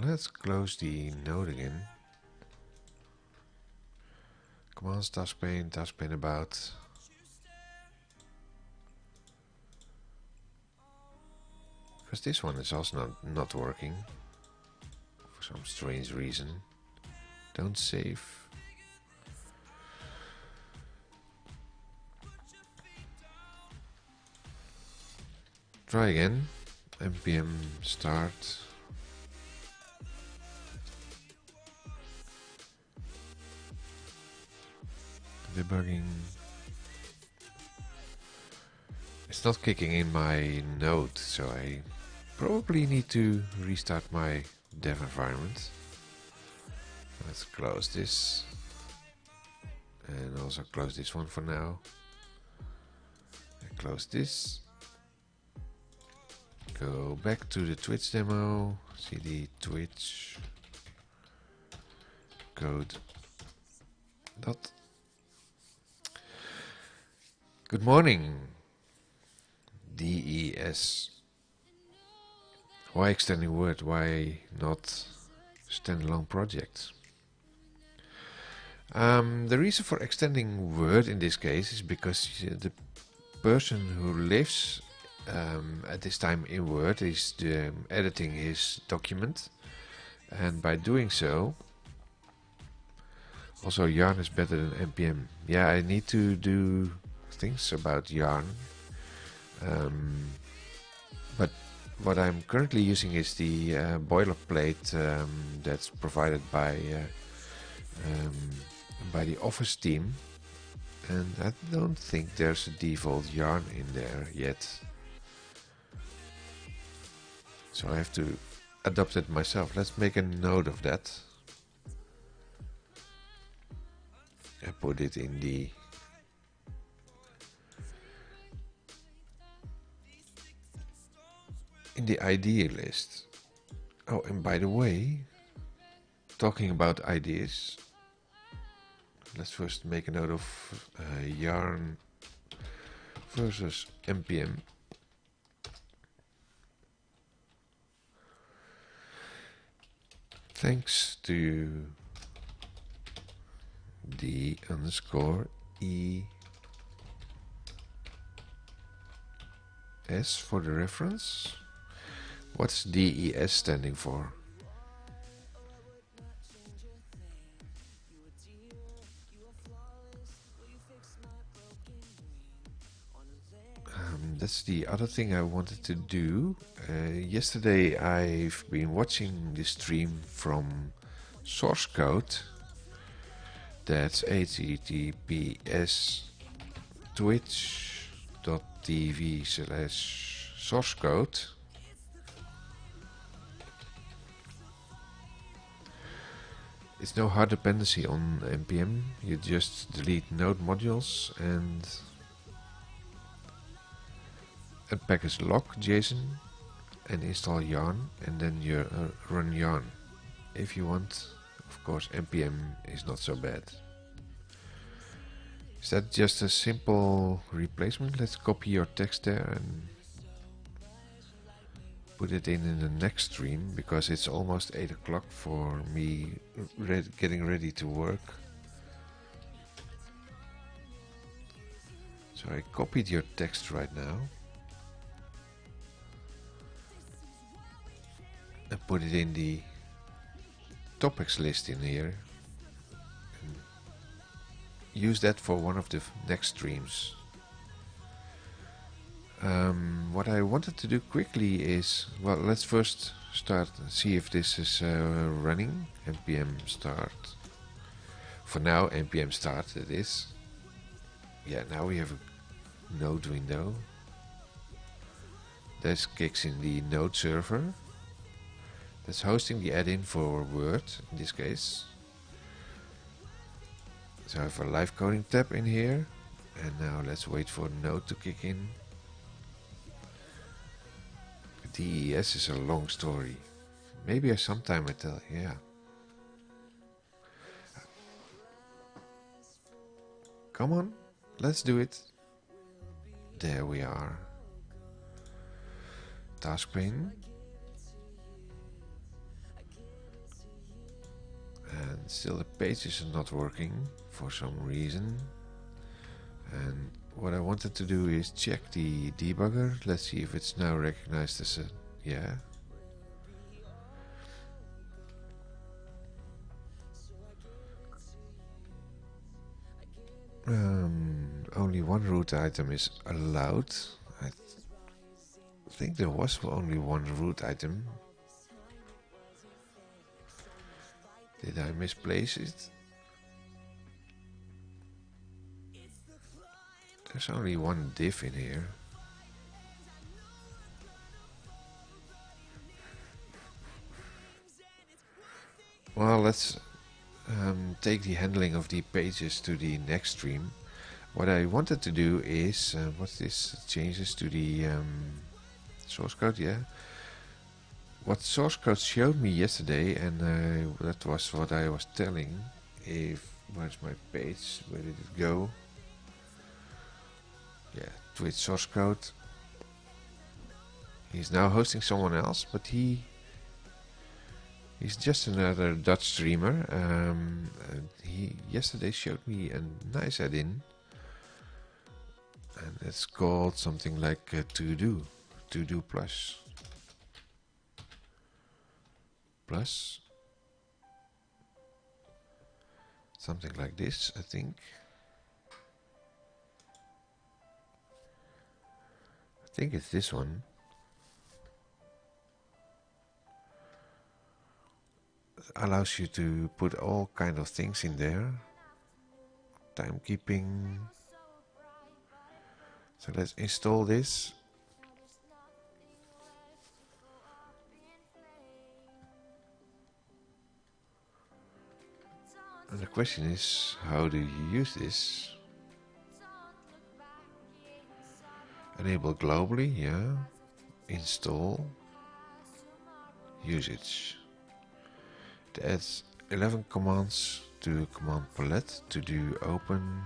Let's close the node again. Commands, task pane about. Because this one is also not working for some strange reason. Don't save. Try again. npm start. Debugging. It's not kicking in my node, so I probably need to restart my dev environment. Let's close this. And also close this one for now. And close this. Go back to the Twitch demo. See the Twitch code. Dot. Good morning. DES. Why extending Word? Why not standalone projects? The reason for extending Word in this case is because the person who lives at this time in Word is editing his document, and by doing so, also Yarn is better than npm. Yeah, I need to do things about Yarn, but what I'm currently using is the boilerplate that's provided by the Office team, and I don't think there's a default Yarn in there yet. So I have to adopt it myself. Let's make a note of that. I put it in the idea list. Oh, and by the way, talking about ideas, let's first make a note of Yarn versus npm. Thanks to D_ES for the reference. What's DES standing for? That's the other thing I wanted to do. Yesterday I've been watching the stream from source code. That's https twitch.tv/source code. It's no hard dependency on npm. You just delete node modules and unpackage log JSON and install yarn, and then you run yarn. If you want, of course, npm is not so bad. Is that just a simple replacement? Let's copy your text there and put it in the next stream, because it's almost 8 o'clock for me getting ready to work. So I copied your text right now and put it in the topics list in here. And use that for one of the next streams. What I wanted to do quickly is, well, let's first start and see if this is running. npm start. For now, npm start it is. Yeah, now we have a node window. This kicks in the node server. That's hosting the add-in for Word in this case. So I have a live coding tab in here. And now let's wait for node to kick in. DES is a long story. Maybe sometime I tell, yeah. Come on, let's do it. There we are. Task pane. And still the pages are not working for some reason. And what I wanted to do is check the debugger. Let's see if it's now recognized as a, yeah. Only one root item is allowed. I think there was only one root item. Did I misplace it? There's only one div in here. Well, let's take the handling of the pages to the next stream. What I wanted to do is, what's this? Changes to the source code, yeah. What source code showed me yesterday, and that was what I was telling. Where's my page? Where did it go? Yeah, Twitch source code. He's now hosting someone else, but he's just another Dutch streamer. He yesterday showed me a nice add-in, and it's called something like To Do Plus, something like this, I think. I think it's this one. It allows you to put all kind of things in there. Timekeeping. So let's install this. And the question is, how do you use this? Enable globally, yeah. Install. Usage. It adds 11 commands to command palette to do open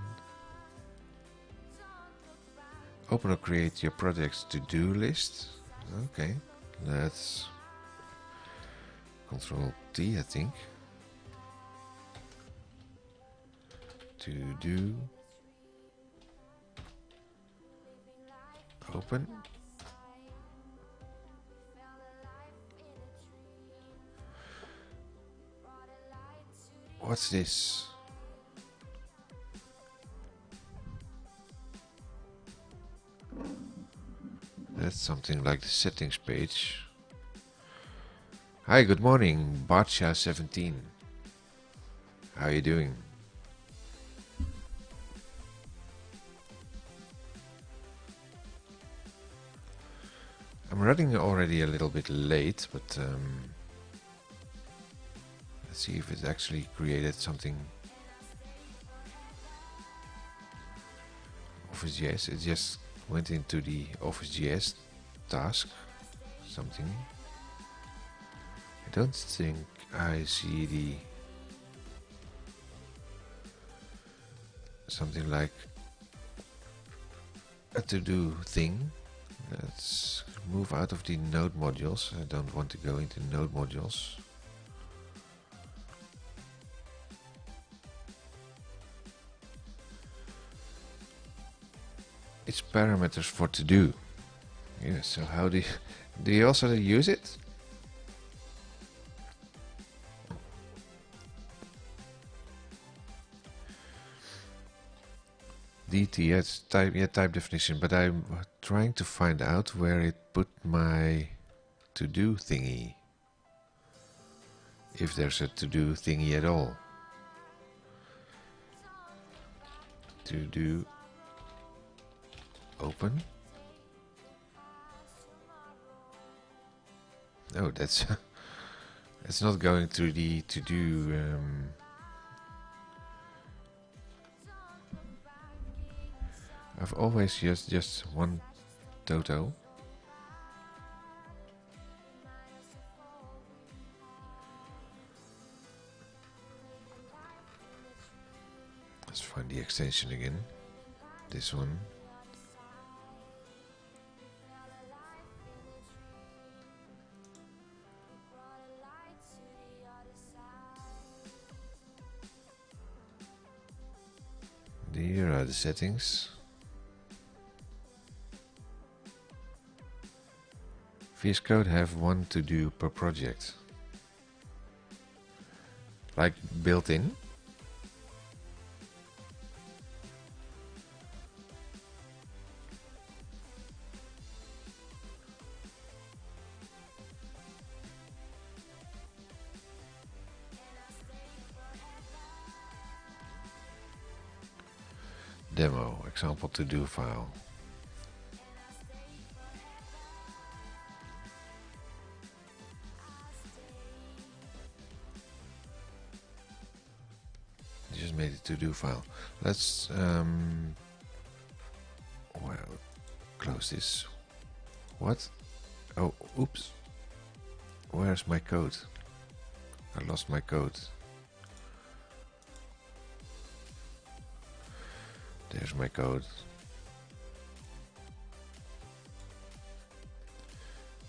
or create your project's to-do list. Okay, let's Control T, I think. To do open. What's this? That's something like the settings page. Hi, good morning, Bartsha17. How are you doing? I'm running already a little bit late, but let's see if it actually created something. OfficeJS, it just went into the OfficeJS task, something. I don't think I see the something like a to-do thing. Let's move out of the node modules. I don't want to go into node modules. It's parameters for to-do. Yeah, so how do you also use it? DT, yes, type, yeah, type definition, but I'm trying to find out where it put my to-do thingy. If there's a to-do thingy at all. To-do open. Oh, that's it's not going through the to-do. I've always used just one Toto. Let's find the extension again. This one. Here are the settings. VS Code have one to do per project. Like built in. Demo, example to do file. Just made it to do file. Let's well, close this. What? Oh, oops. Where's my code? I lost my code. There's my code.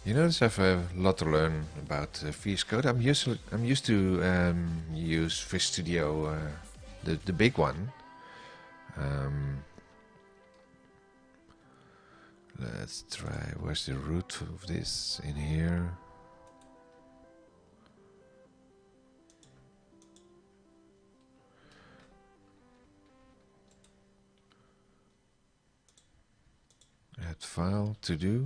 You notice I have a lot to learn about VS Code. I'm used to use Visual Studio, the big one. Let's try. Where's the root of this? In here. Add file to do.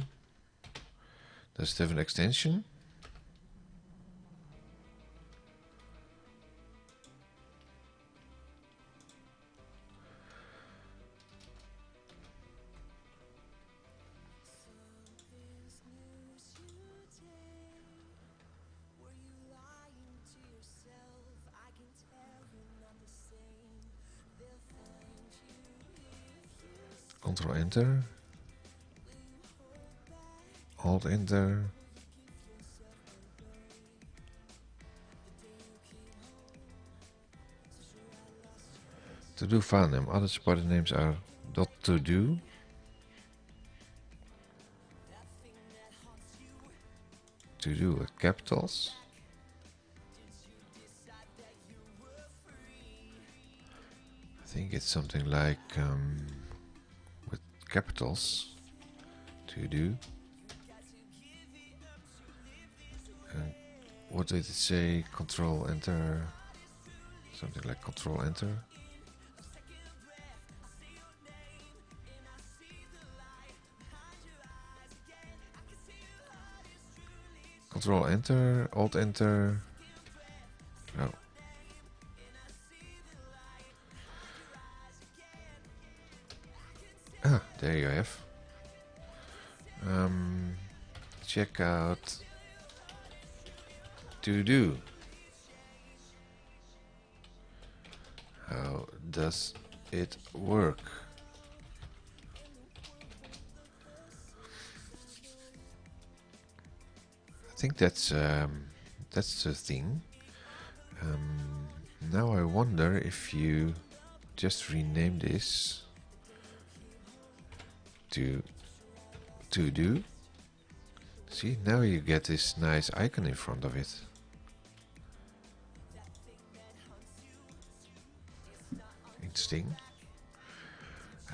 Does it have an extension? Control Enter. Alt Enter. To do file name. Other supported names are .todo. To do with capitals. I think it's something like with capitals. To do. And what did it say? Control Enter. Something like Control Enter. Control Enter, Alt Enter. No. Ah, there you have. Check out To Do. How does it work? I think that's the thing. Now I wonder if you just rename this to Do. See, now you get this nice icon in front of it. Interesting.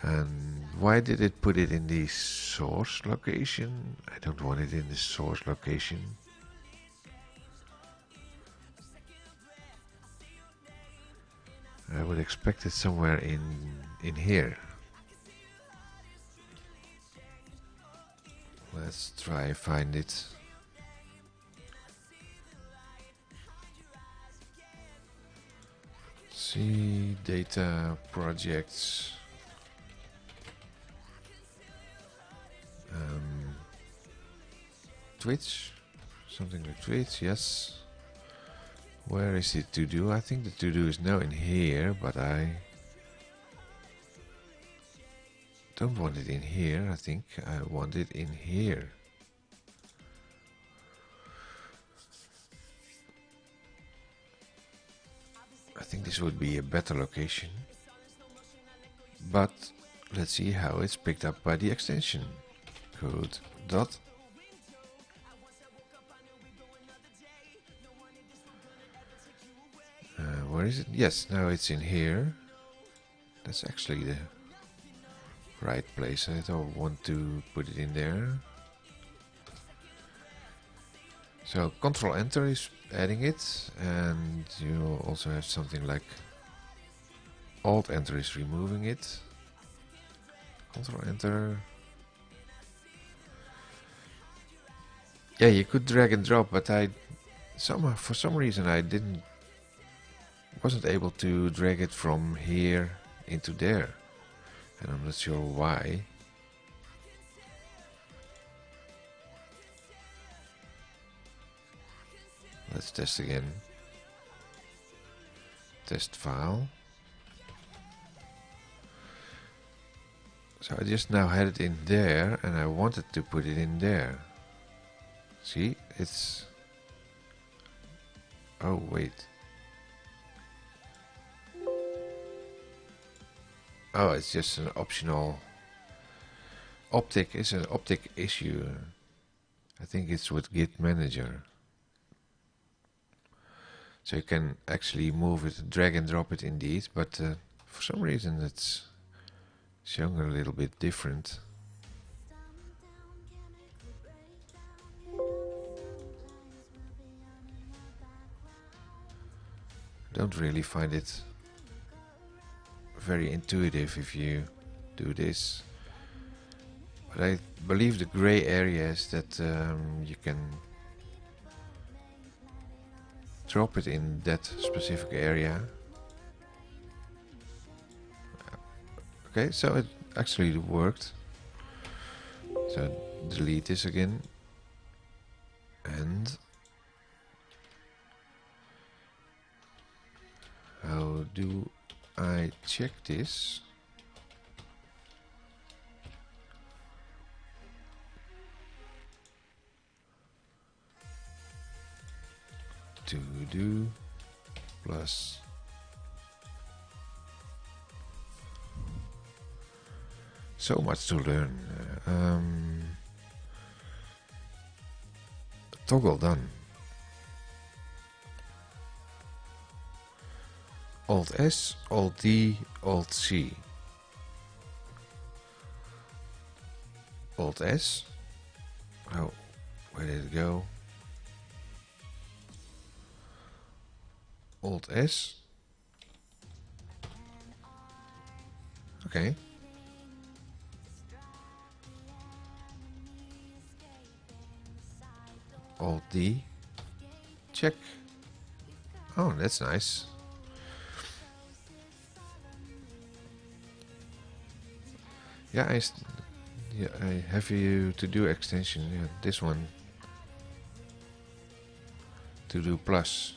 And why did it put it in the source location? I don't want it in the source location. I would expect it somewhere in here. Let's try find it. See, data, projects. Twitch, something like Twitch, yes. Where is it to do? I think the to do is now in here, but I don't want it in here. I think I want it in here. I think this would be a better location. But let's see how it's picked up by the extension. Code dot. Where is it? Yes, now it's in here. That's actually the right place. I don't want to put it in there. So Control Enter is adding it, and you also have something like Alt Enter is removing it. Control Enter. Yeah, you could drag and drop, but for some reason I wasn't able to drag it from here into there, and I'm not sure why. Let's test again. Test file. So I just now had it in there, and I wanted to put it in there. See, it's... Oh, wait. Oh, it's just an optional optic. It's an optic issue. I think it's with Git Manager. So you can actually move it, drag and drop it indeed, but for some reason it's showing a little bit different. Don't really find it very intuitive if you do this, but I believe the gray area is that you can drop it in that specific area. Okay, so it actually worked. So delete this again, and how do I check this? To do plus so much to learn. Toggle done. Alt S, Alt D, Alt C. Alt S. Oh, where did it go? Alt S. Okay. Alt D. Check. Oh, that's nice. Yeah, I have you to do extension. Yeah, this one. To do plus.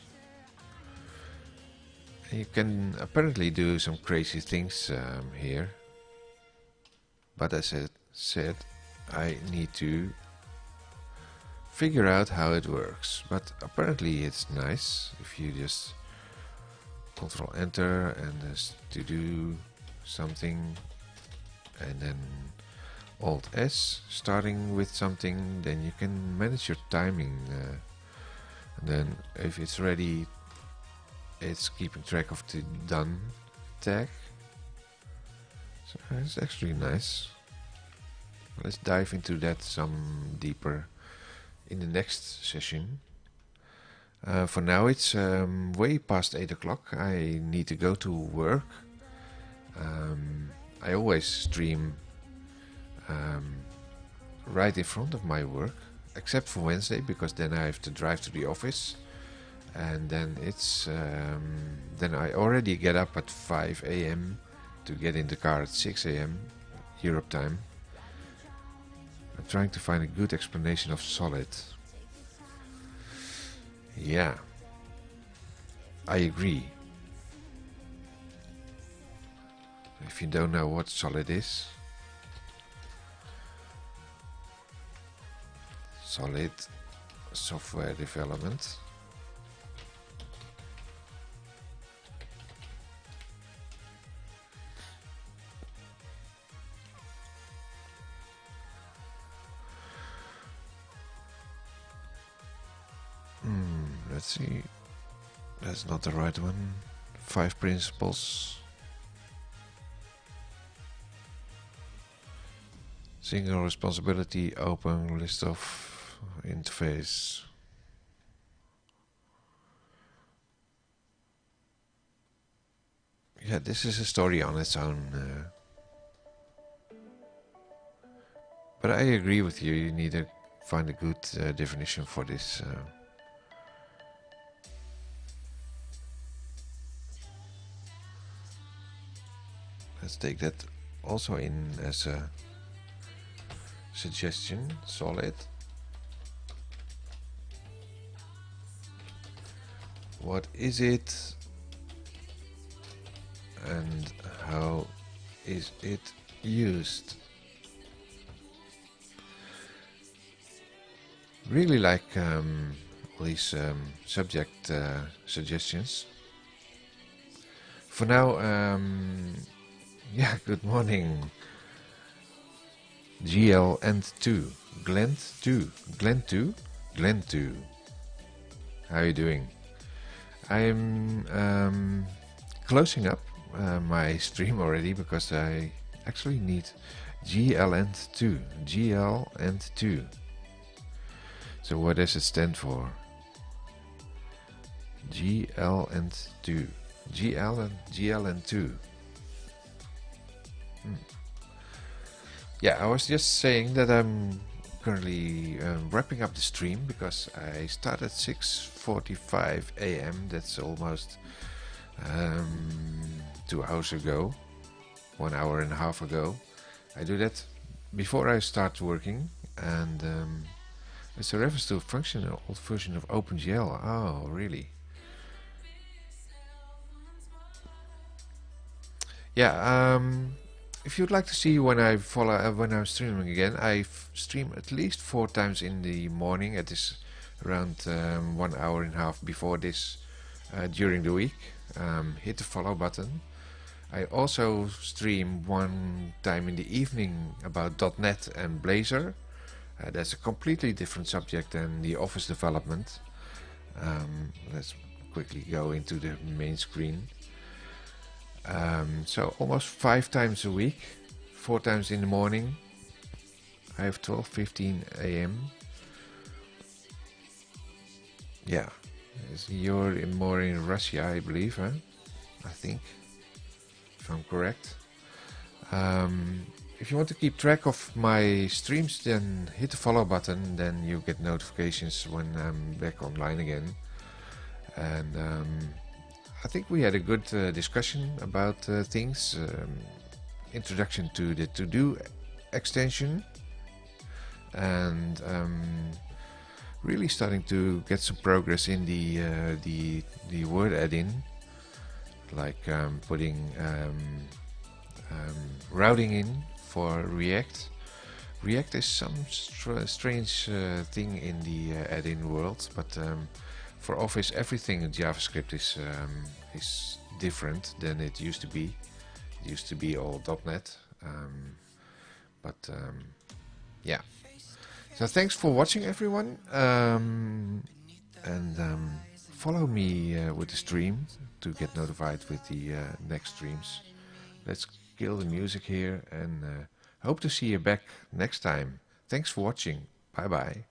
You can apparently do some crazy things here. But as I said, I need to figure out how it works. But apparently it's nice if you just Control Enter and just to do something, and then Alt S, starting with something, then you can manage your timing. And then if it's ready, it's keeping track of the done tag. So it's actually nice. Let's dive into that some deeper in the next session. For now it's way past 8 o'clock. I need to go to work. I always stream right in front of my work, except for Wednesday, because then I have to drive to the office, and then it's then I already get up at 5 a.m. to get in the car at 6 a.m. Europe time. I'm trying to find a good explanation of solid. Yeah, I agree. If you don't know what solid is, solid software development. Let's see, that's not the right one. 5 principles. Single responsibility, open list of interface. Yeah, this is a story on its own. But I agree with you, you need to find a good definition for this. Let's take that also in as a suggestion. Solid. What is it and how is it used? Really like all these subject suggestions. For now, yeah, good morning. GL and 2, Glenn 2, Glenn 2, Glenn 2. How are you doing? I'm closing up my stream already because I actually need GL and 2, GL and 2. So what does it stand for? GL and 2, GL and 2. Yeah, I was just saying that I'm currently wrapping up the stream because I started 6:45 a.m. That's almost 2 hours ago, 1 hour and a half ago. I do that before I start working, and it's a reference to a functional old version of OpenGL. Oh, really? Yeah. If you'd like to see when when I'm streaming again, I stream at least 4 times in the morning. It is around 1 hour and a half before this during the week. Hit the follow button. I also stream 1 time in the evening about .NET and Blazor. That's a completely different subject than the Office development. Let's quickly go into the main screen. So almost 5 times a week, 4 times in the morning. I have 12:15 a.m. Yeah, you're more in Russia, I believe, huh? I think, if I'm correct. if you want to keep track of my streams, then hit the follow button, then you get notifications when I'm back online again. And I think we had a good discussion about things. Introduction to the to-do extension, and really starting to get some progress in the Word add-in, like putting routing in for React. React is some strange thing in the add-in world, but for Office, everything in JavaScript is different than it used to be. It used to be all .NET, but yeah. So thanks for watching, everyone, and follow me with the stream to get notified with the next streams. Let's kill the music here, and hope to see you back next time. Thanks for watching. Bye bye.